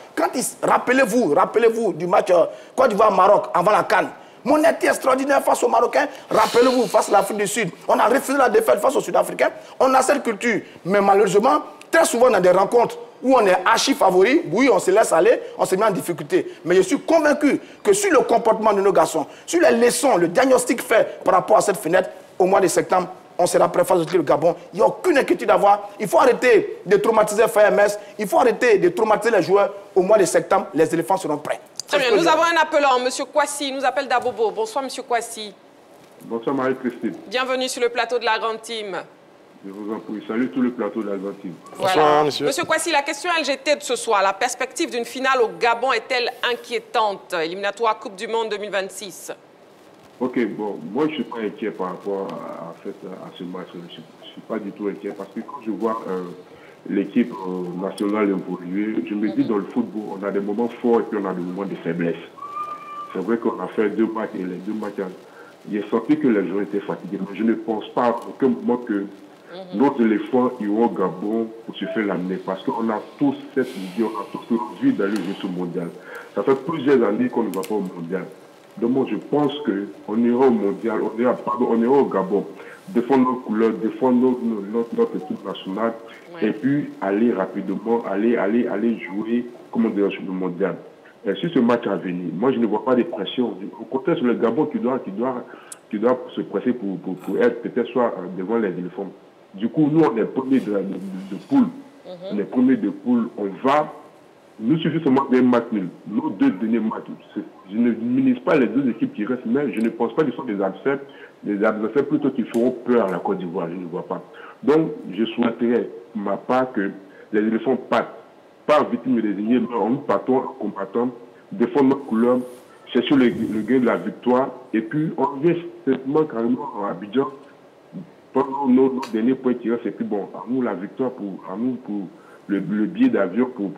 Rappelez-vous du match Côte d'Ivoire-Maroc avant la CAN. Mon été extraordinaire face aux Marocains. Rappelez-vous, face à l'Afrique du Sud. On a refusé la défaite face aux Sud-Africains. On a cette culture. Mais malheureusement, très souvent dans des rencontres où on est archi favori, oui, on se laisse aller, on se met en difficulté. Mais je suis convaincu que sur le comportement de nos garçons, sur les leçons, le diagnostic fait par rapport à cette fenêtre, au mois de septembre, on sera prêt face au Gabon. Il n'y a aucune inquiétude à avoir. Il faut arrêter de traumatiser FMS. Il faut arrêter de traumatiser les joueurs. Au mois de septembre, les éléphants seront prêts. Très bien, nous avons un appelant, M. Kwasi, il nous appelle d'Abobo. Bonsoir, M. Kwasi. Bonsoir, Marie-Christine. Bienvenue sur le plateau de la Grande Team. Je vous en prie. Salut tout le plateau de la Grande Team. Voilà. Bonsoir, monsieur. Monsieur Kwasi, la question LGT de ce soir, la perspective d'une finale au Gabon est-elle inquiétante? Éliminatoire Coupe du Monde 2026. Ok, bon, moi je ne suis pas inquiet par rapport à ce match. Je ne suis pas du tout inquiet parce que quand je vois l'équipe nationale évoluer, je me dis dans le football, on a des moments forts et puis on a des moments de faiblesse. C'est vrai qu'on a fait 2 matchs et les 2 matchs, il est sorti que les joueurs étaient fatigués. Mais je ne pense pas à aucun moment que nos éléphants iront au Gabon pour se faire l'amener. Parce qu'on a tous cette idée, on a tous envie d'aller jusqu'au mondial. Ça fait plusieurs années qu'on ne va pas au mondial. Donc moi je pense qu'on ira au mondial, on ira au Gabon, défendre nos couleurs, défendre notre équipe nationale, et puis aller rapidement, aller jouer, comment dire, sur le mondial. Et sur ce match à venir, moi je ne vois pas de pression. Au contraire, sur le Gabon, tu dois se presser pour être peut-être soit devant les éléphants. Du coup, nous on est premiers de poule. On est premiers de poule, on va. Nous suffit seulement d'un match nul. Nos 2 derniers matchs, je ne minimise pas les 2 équipes qui restent, mais je ne pense pas qu'ils sont des adversaires plutôt qui feront peur à la Côte d'Ivoire, je ne vois pas. Donc, je souhaiterais, pour ma part, que les éléphants partent, pas en victime de désigner, mais en partant, en combattant, défendre notre couleur, chercher le gain de la victoire, et puis on vient simplement carrément à Abidjan, pendant nos derniers points qui restent, et puis bon, à nous la victoire, pour le billet d'avion pour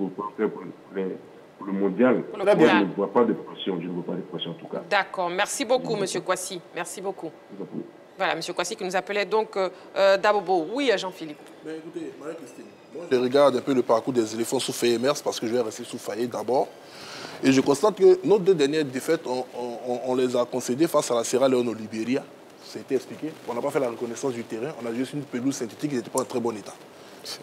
le mondial. Moi, je ne vois pas de pression, en tout cas. D'accord, merci beaucoup, M. Kwasi. Merci beaucoup. Voilà, M. Kwasi qui nous appelait donc d'Abobo. Oui, Jean-Philippe. Écoutez, Marie-Christine, moi je regarde un peu le parcours des éléphants sous Fayemers parce que je vais rester sous Fayet d'abord. Et je constate que nos 2 dernières défaites, on les a concédées face à la Sierra Leone au Libéria. Ça a été expliqué. On n'a pas fait la reconnaissance du terrain. On a juste une pelouse synthétique qui n'était pas en très bon état.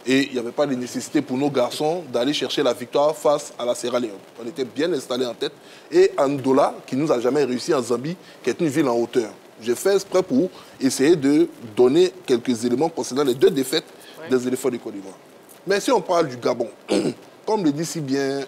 Et il n'y avait pas de nécessité pour nos garçons d'aller chercher la victoire face à la Sierra Leone. On était bien installés en tête. Et Andola, qui nous a jamais réussi en Zambie, qui est une ville en hauteur. J'ai fait exprès pour essayer de donner quelques éléments concernant les 2 défaites des éléphants du Côte d'Ivoire. Mais si on parle du Gabon, comme le dit si bien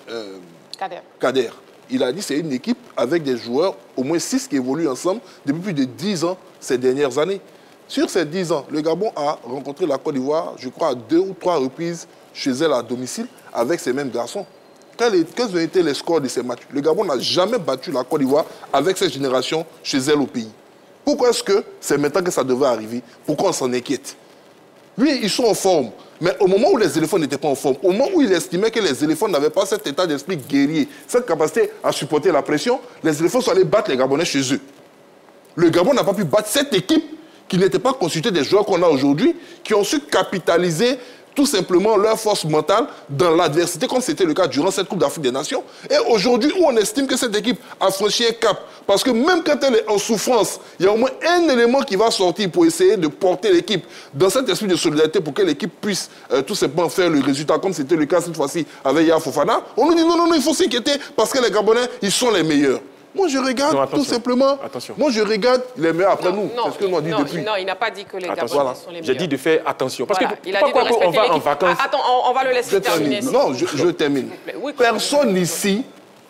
Kader, il a dit que c'est une équipe avec des joueurs, au moins 6 qui évoluent ensemble depuis plus de 10 ans ces dernières années. Sur ces 10 ans, le Gabon a rencontré la Côte d'Ivoire, je crois, à 2 ou 3 reprises chez elle à domicile avec ces mêmes garçons. Quels ont été les scores de ces matchs? Le Gabon n'a jamais battu la Côte d'Ivoire avec cette génération chez elle au pays. Pourquoi est-ce que c'est maintenant que ça devait arriver? Pourquoi on s'en inquiète? Oui, ils sont en forme. Mais au moment où les éléphants n'étaient pas en forme, au moment où il estimait que les éléphants n'avaient pas cet état d'esprit guerrier, cette capacité à supporter la pression, les éléphants sont allés battre les Gabonais chez eux. Le Gabon n'a pas pu battre cette équipe qui n'était pas constituée des joueurs qu'on a aujourd'hui, qui ont su capitaliser tout simplement leur force mentale dans l'adversité, comme c'était le cas durant cette Coupe d'Afrique des Nations. Et aujourd'hui, où on estime que cette équipe a franchi un cap, parce que même quand elle est en souffrance, il y a au moins un élément qui va sortir pour essayer de porter l'équipe dans cet esprit de solidarité pour que l'équipe puisse tout simplement faire le résultat, comme c'était le cas cette fois-ci avec Yaya Fofana. On nous dit non, il faut s'inquiéter parce que les Gabonais, ils sont les meilleurs. Moi, je regarde tout simplement. Attention. Moi, je regarde les meilleurs après nous. C'est ce que nous on dit depuis. Non, il n'a pas dit que les Gabonais sont les meilleurs. J'ai dit de faire attention. Parce voilà. que il a dit de respecter on va en vacances. Attends, on va le laisser terminer. Non, je termine. Oui,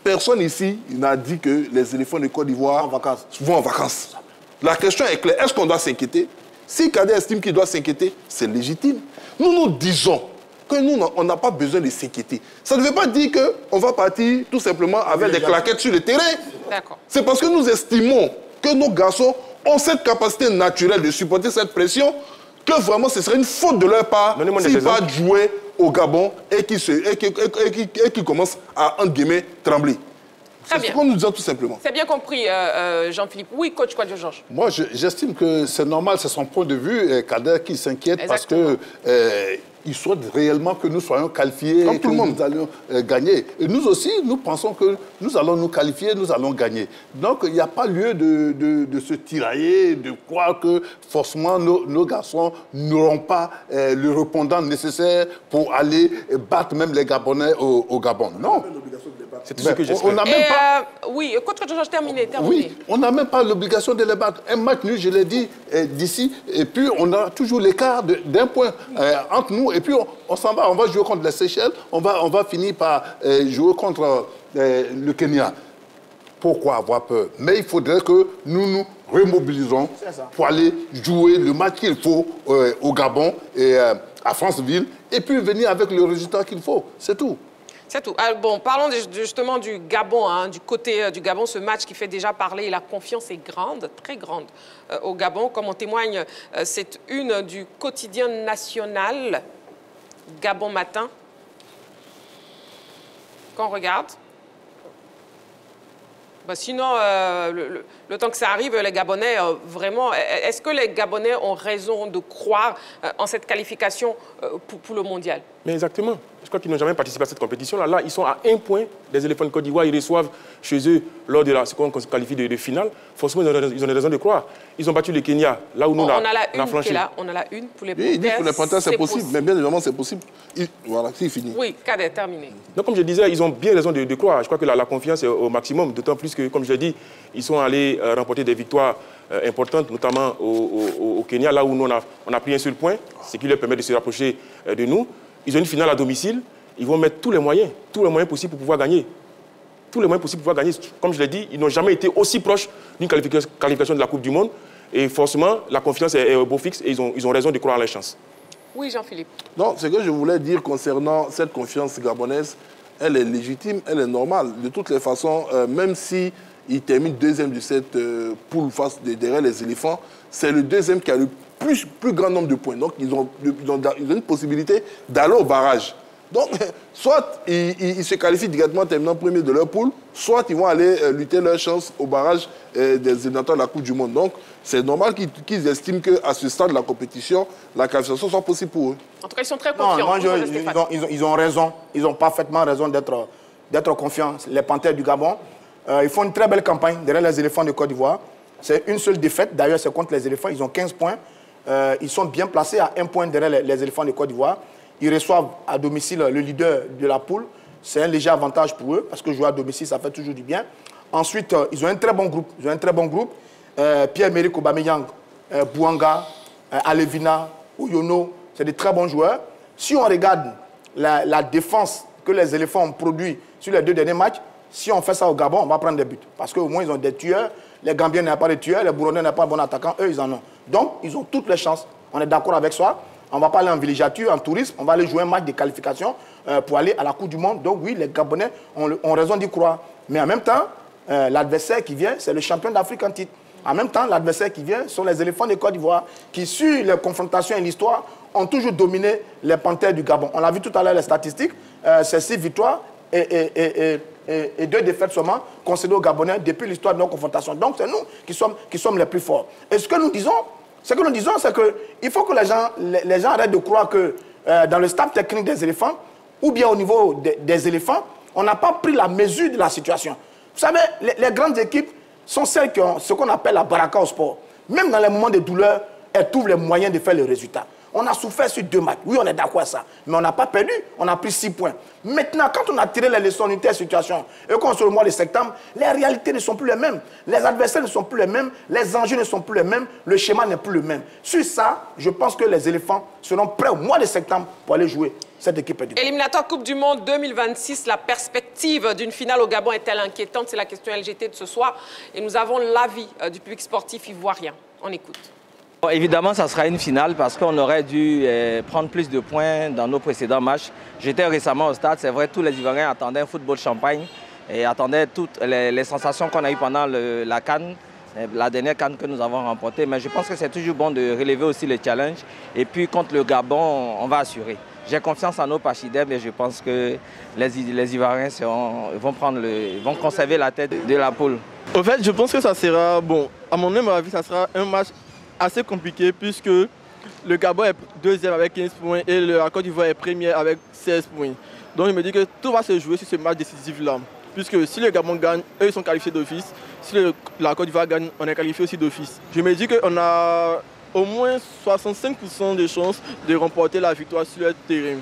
Personne ici n'a dit que les éléphants de Côte d'Ivoire vont en vacances. La question est claire. Est-ce qu'on doit s'inquiéter? Si Kader estime qu'il doit s'inquiéter, c'est légitime. Nous disons que nous, on n'a pas besoin de s'inquiéter. Ça ne veut pas dire qu'on va partir tout simplement avec des claquettes sur le terrain. C'est parce que nous estimons que nos garçons ont cette capacité naturelle de supporter cette pression que vraiment ce serait une faute de leur part s'ils partent jouer au Gabon et qui commencent à, entre guillemets, trembler. C'est ce qu'on nous dit tout simplement. C'est bien compris, Jean-Philippe. Oui, coach Georges. Moi, j'estime que c'est normal, c'est son point de vue, Kader qui s'inquiète parce que il souhaite réellement que nous soyons qualifiés et que nous allions gagner. Et nous aussi, nous pensons que nous allons nous qualifier, nous allons gagner. Donc, il n'y a pas lieu de se tirailler, de croire que forcément nos garçons n'auront pas le répondant nécessaire pour aller battre même les Gabonais au Gabon. Non. C'est tout ce que j'espère. Oui, coach Georges, terminé. Oui, on n'a même pas l'obligation de les battre. Un match nul, je l'ai dit d'ici, et puis on a toujours l'écart d'un point entre nous, et puis on s'en va, on va jouer contre les Seychelles, on va finir par jouer contre le Kenya. Pourquoi avoir peur? Mais il faudrait que nous nous remobilisons pour aller jouer le match qu'il faut au Gabon et à Franceville, et puis venir avec le résultat qu'il faut. C'est tout. C'est tout. Bon, parlons justement du Gabon, du côté du Gabon, ce match qui fait déjà parler. La confiance est grande, très grande au Gabon, comme en témoigne cette une du quotidien national Gabon Matin. Qu'on regarde. Bah, sinon, le temps que ça arrive, les Gabonais, vraiment, est-ce que les Gabonais ont raison de croire en cette qualification pour le mondial? Mais exactement. Je crois qu'ils n'ont jamais participé à cette compétition-là. Là, ils sont à un point des éléphants de Côte d'Ivoire. Ils reçoivent chez eux, lors de ce qu'on qualifie de finale, forcément, ils ont des raisons de croire. Ils ont battu le Kenya, là où nous, on a la une qui est là. On a la une pour les Panthers. Il dit que les Panthers, c'est possible. Mais bien évidemment, c'est possible. Voilà, c'est fini. Oui, Kader, terminé. Donc, comme je disais, ils ont bien raison de croire. Je crois que la confiance est au maximum. D'autant plus que, comme je l'ai dit, ils sont allés remporter des victoires importantes, notamment au Kenya, là où nous, on a pris un seul point, ce qui leur permet de se rapprocher de nous. Ils ont une finale à domicile. Ils vont mettre tous les moyens possibles pour pouvoir gagner. Tous les moyens possibles pour pouvoir gagner. Comme je l'ai dit, ils n'ont jamais été aussi proches d'une qualification de la Coupe du Monde. Et forcément, la confiance est au beau fixe et ils ont raison de croire en leur chance. Oui, Jean-Philippe. Non, ce que je voulais dire concernant cette confiance gabonaise, elle est légitime, elle est normale. De toutes les façons, même si il termine deuxième de cette poule face derrière les éléphants, c'est le deuxième qui a le plus grand nombre de points. Donc, ils ont une possibilité d'aller au barrage. Donc, soit ils se qualifient directement terminant premier de leur poule, soit ils vont aller lutter leur chance au barrage des éliminatoires de la Coupe du Monde. Donc, c'est normal qu'ils estiment qu'à ce stade de la compétition, la qualification soit possible pour eux. En tout cas, ils sont très confiants. Non, ils ont raison. Ils ont parfaitement raison d'être confiants. Les Panthers du Gabon, ils font une très belle campagne derrière les éléphants de Côte d'Ivoire. C'est une seule défaite. D'ailleurs, c'est contre les éléphants. Ils ont 15 points. Ils sont bien placés à 1 point derrière les éléphants de Côte d'Ivoire. Ils reçoivent à domicile le leader de la poule. C'est un léger avantage pour eux parce que jouer à domicile, ça fait toujours du bien. Ensuite, ils ont un très bon groupe. Pierre-Emerick Aubameyang, Bouanga, Alevina, Ouyono, c'est des très bons joueurs. Si on regarde la défense que les éléphants ont produit sur les 2 derniers matchs, si on fait ça au Gabon, on va prendre des buts. Parce qu'au moins, ils ont des tueurs. Les Gambiens n'ont pas de tueurs, les Burundais n'ont pas de bons attaquants. Eux, ils en ont. Donc, ils ont toutes les chances. On est d'accord avec ça. On ne va pas aller en villégiature, en tourisme. On va aller jouer un match de qualification pour aller à la Coupe du Monde. Donc oui, les Gabonais ont raison d'y croire. Mais en même temps, l'adversaire qui vient, c'est le champion d'Afrique en titre. En même temps, l'adversaire qui vient sont les éléphants de Côte d'Ivoire qui, sur les confrontations et l'histoire, ont toujours dominé les Panthers du Gabon. On l'a vu tout à l'heure, les statistiques. C'est 6 victoires et 2 défaites seulement concédées aux Gabonais depuis l'histoire de nos confrontations. Donc c'est nous qui sommes les plus forts. Et ce que nous disons, c'est qu'il faut que les gens arrêtent de croire que dans le staff technique des éléphants, ou bien au niveau des éléphants, on n'a pas pris la mesure de la situation. Vous savez, les grandes équipes sont celles qui ont ce qu'on appelle la baraka au sport. Même dans les moments de douleur, elles trouvent les moyens de faire le résultat. On a souffert sur 2 matchs. Oui, on est d'accord à ça. Mais on n'a pas perdu. On a pris 6 points. Maintenant, quand on a tiré les leçons d'une telle situation, et qu'on se le mois de septembre, les réalités ne sont plus les mêmes. Les adversaires ne sont plus les mêmes. Les enjeux ne sont plus les mêmes. Le schéma n'est plus le même. Sur ça, je pense que les éléphants seront prêts au mois de septembre pour aller jouer cette équipe du Éliminatoire Coupe du Monde 2026, la perspective d'une finale au Gabon est-elle inquiétante? C'est la question LGT de ce soir. Et nous avons l'avis du public sportif ivoirien. On écoute. Bon, évidemment, ça sera une finale parce qu'on aurait dû prendre plus de points dans nos précédents matchs. J'étais récemment au stade, c'est vrai, tous les Ivoiriens attendaient un football champagne et attendaient toutes les sensations qu'on a eues pendant la CAN, la dernière CAN que nous avons remportée. Mais je pense que c'est toujours bon de relever aussi les challenges. Et puis contre le Gabon, on va assurer. J'ai confiance en nos Pachidem et je pense que les Ivoiriens vont conserver la tête de la poule. Au fait, je pense que ça sera, bon, à mon humble avis, ça sera un match assez compliqué puisque le Gabon est 2e avec 15 points et la Côte d'Ivoire est 1er avec 16 points. Donc je me dis que tout va se jouer sur ce match décisif-là. Puisque si le Gabon gagne, eux ils sont qualifiés d'office. Si la Côte d'Ivoire gagne, on est qualifié aussi d'office. Je me dis qu'on a au moins 65% de chances de remporter la victoire sur le terrain.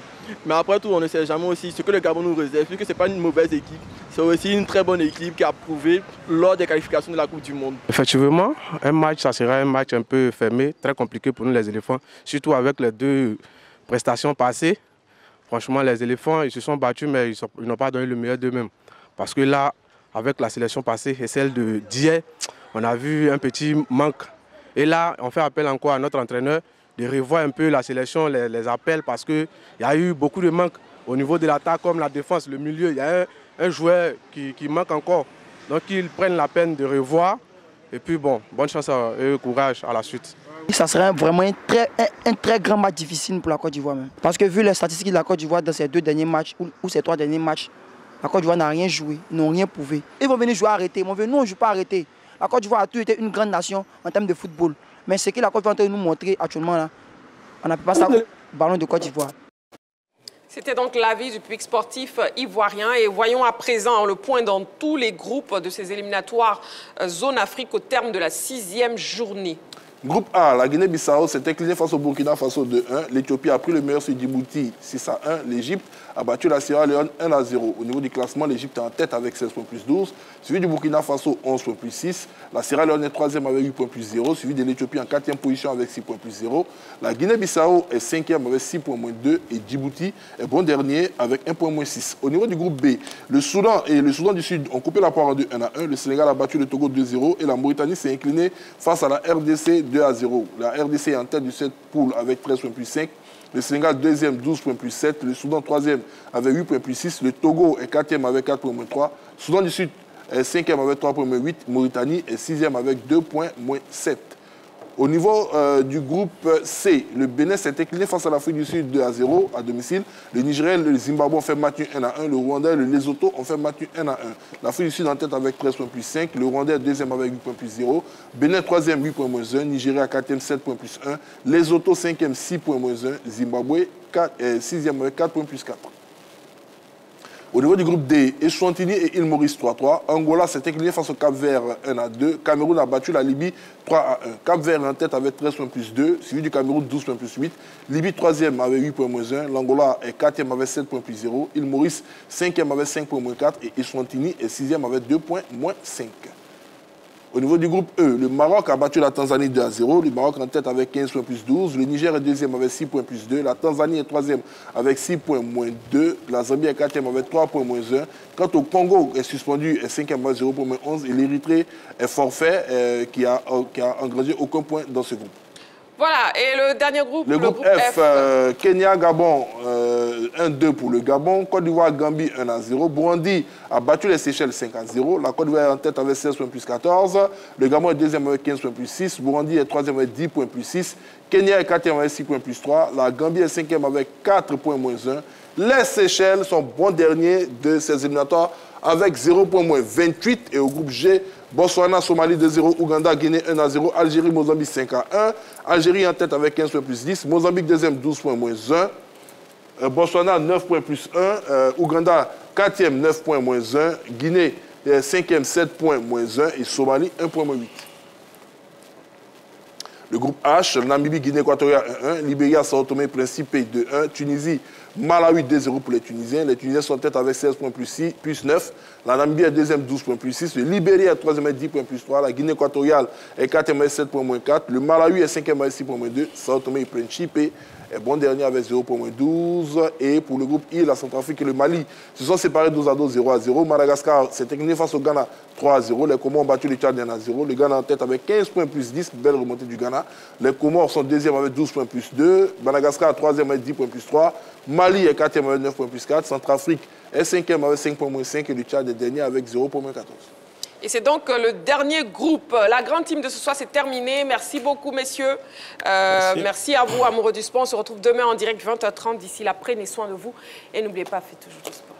Mais après tout, on ne sait jamais aussi ce que le Gabon nous réserve, puisque ce n'est pas une mauvaise équipe. C'est aussi une très bonne équipe qui a prouvé lors des qualifications de la Coupe du Monde. Effectivement, un match, ça sera un match un peu fermé, très compliqué pour nous les éléphants, surtout avec les 2 prestations passées. Franchement, les éléphants, ils se sont battus, mais ils n'ont pas donné le meilleur d'eux-mêmes. Parce que là, avec la sélection passée et celle d'hier, on a vu un petit manque. Et là, on fait appel encore à notre entraîneur de revoir un peu la sélection, les appels, parce qu'il y a eu beaucoup de manques au niveau de l'attaque comme la défense, le milieu. Il y a un joueur qui manque encore. Donc ils prennent la peine de revoir. Et puis bon, bonne chance et courage à la suite. Ça serait vraiment un très grand match difficile pour la Côte d'Ivoire. Parce que vu les statistiques de la Côte d'Ivoire dans ces 2 derniers matchs ou ces 3 derniers matchs, la Côte d'Ivoire n'a rien joué, ils n'ont rien prouvé. Ils vont venir jouer arrêter. Nous, on ne joue pas arrêter. La Côte d'Ivoire a toujours été une grande nation en termes de football. Mais ce que la Côte d'Ivoire est en train de nous montrer actuellement, là, on n'a pas ça au ballon de Côte d'Ivoire. C'était donc l'avis du public sportif ivoirien. Et voyons à présent le point dans tous les groupes de ces éliminatoires Zone Afrique au terme de la 6e journée. Groupe A, la Guinée-Bissau s'est inclinée face au Burkina Faso 2-1. L'Éthiopie a pris le meilleur sur Djibouti 6-1. L'Égypte a battu la Sierra Leone 1-0. Au niveau du classement, l'Égypte est en tête avec 16 points plus 12. Suivi du Burkina Faso 11 points plus 6. La Sierra Leone est 3e avec 8 points plus 0. Suivi de l'Éthiopie en 4e position avec 6 points plus 0. La Guinée-Bissau est 5e avec 6 points moins 2. Et Djibouti est bon dernier avec 1 point moins 6. Au niveau du groupe B, le Soudan et le Soudan du Sud ont coupé la poire en deux 1-1. Le Sénégal a battu le Togo 2-0. Et la Mauritanie s'est inclinée face à la RDC 2-0. La RDC est en tête de cette poule avec 13 points plus 5. Le Sénégal 2e, 12 points plus 7. Le Soudan 3e avec 8 points plus 6. Le Togo est 4e avec 4 points moins 3. Soudan du Sud est 5e avec 3 points moins 8. Mauritanie est 6e avec 2 points moins 7. Au niveau du groupe C, le Bénin s'est incliné face à l'Afrique du Sud 2-0 à domicile. Le Nigeria et le Zimbabwe ont fait match 1-1. Le Rwanda et le Lesotho ont fait match 1-1. L'Afrique du Sud en tête avec 13 points plus 5. Le Rwanda est 2e avec 8 points plus 0. Bénin 3e, 8 points moins 1. Nigeria 4e, 7 points plus 1. Lesotho 5e, 6 points moins 1. Zimbabwe 6e avec 4 points plus 4. Au niveau du groupe D, Eswatini et Île Maurice 3-3. Angola s'est incliné face au Cap-Vert 1-2. Cameroun a battu la Libye 3-1. Cap-Vert en tête avec 13 points plus 2. Suivi du Cameroun 12 points plus 8. Libye 3e avec 8 points moins 1. L'Angola est 4e avec 7 points plus 0. Île Maurice 5e avec 5 points moins 4. Et Eswatini est 6e avec 2 points moins 5. Au niveau du groupe E, le Maroc a battu la Tanzanie 2-0. Le Maroc en tête avec 15 points plus 12. Le Niger est 2e avec 6 points plus 2. La Tanzanie est 3e avec 6 points moins 2. La Zambie est 4e avec 3 points moins 1. Quant au Congo, est suspendu, est 5e avec 0 points moins 11. Et l'Érythrée est forfait, qui a engrangé aucun point dans ce groupe. Voilà, et le dernier groupe, le groupe F. Kenya, Gabon, 1-2 pour le Gabon. Côte d'Ivoire, Gambie, 1-0. Burundi a battu les Seychelles 5-0. La Côte d'Ivoire est en tête avec 16 points plus 14. Le Gabon est 2e avec 15 points plus 6. Burundi est 3e avec 10 points plus 6. Kenya est 4e avec 6 points plus 3. La Gambie est 5e avec 4 points moins 1. Les Seychelles sont bons derniers de ces éliminatoires avec 0 points moins 28. Et au groupe G, Botswana, Somalie 2-0, Ouganda, Guinée 1-0, Algérie, Mozambique 5-1. Algérie en tête avec 15 points plus 10. Mozambique 2e, 12 points moins 1. Botswana 9 points plus 1. Ouganda 4e, 9 points moins 1. Guinée 5e, 7 points moins 1. Et Somalie 1 point moins 8. Le groupe H, Namibie, Guinée équatoriale 1-1, Libéria, Sao Tomé, Principe 2-1, Tunisie, Malawi 2-0 pour les Tunisiens. Les Tunisiens sont en tête avec 16 points plus 9. La Namibie est deuxième, 12 points plus 6. Le Libéria est troisième avec 10 points plus 3. La Guinée équatoriale est quatrième avec 7 points moins 4. Le Malawi est cinquième avec 6 points moins 2. Sao Tomé et Principe est bon dernier avec 0 points moins 12. Et pour le groupe I, la Centrafrique et le Mali se sont séparés 12-12, 0-0. Madagascar s'est incliné face au Ghana 3-0. Les Comores ont battu le Tchad 1-0. Le Ghana en tête avec 15 points plus 10. Belle remontée du Ghana. Les Comores sont deuxième avec 12 points plus 2. Madagascar troisième avec 10 points plus 3. Mali est quatrième avec 9 points plus 4. Centrafrique est cinquième avec 5 points moins 5. Et le Tchad est dernier avec 0 points moins 14. Et c'est donc le dernier groupe. La grande team de ce soir, c'est terminé. Merci beaucoup, messieurs. Merci à vous, amoureux du sport. On se retrouve demain en direct, 20h30. D'ici là, prenez soin de vous. Et n'oubliez pas, faites toujours du sport.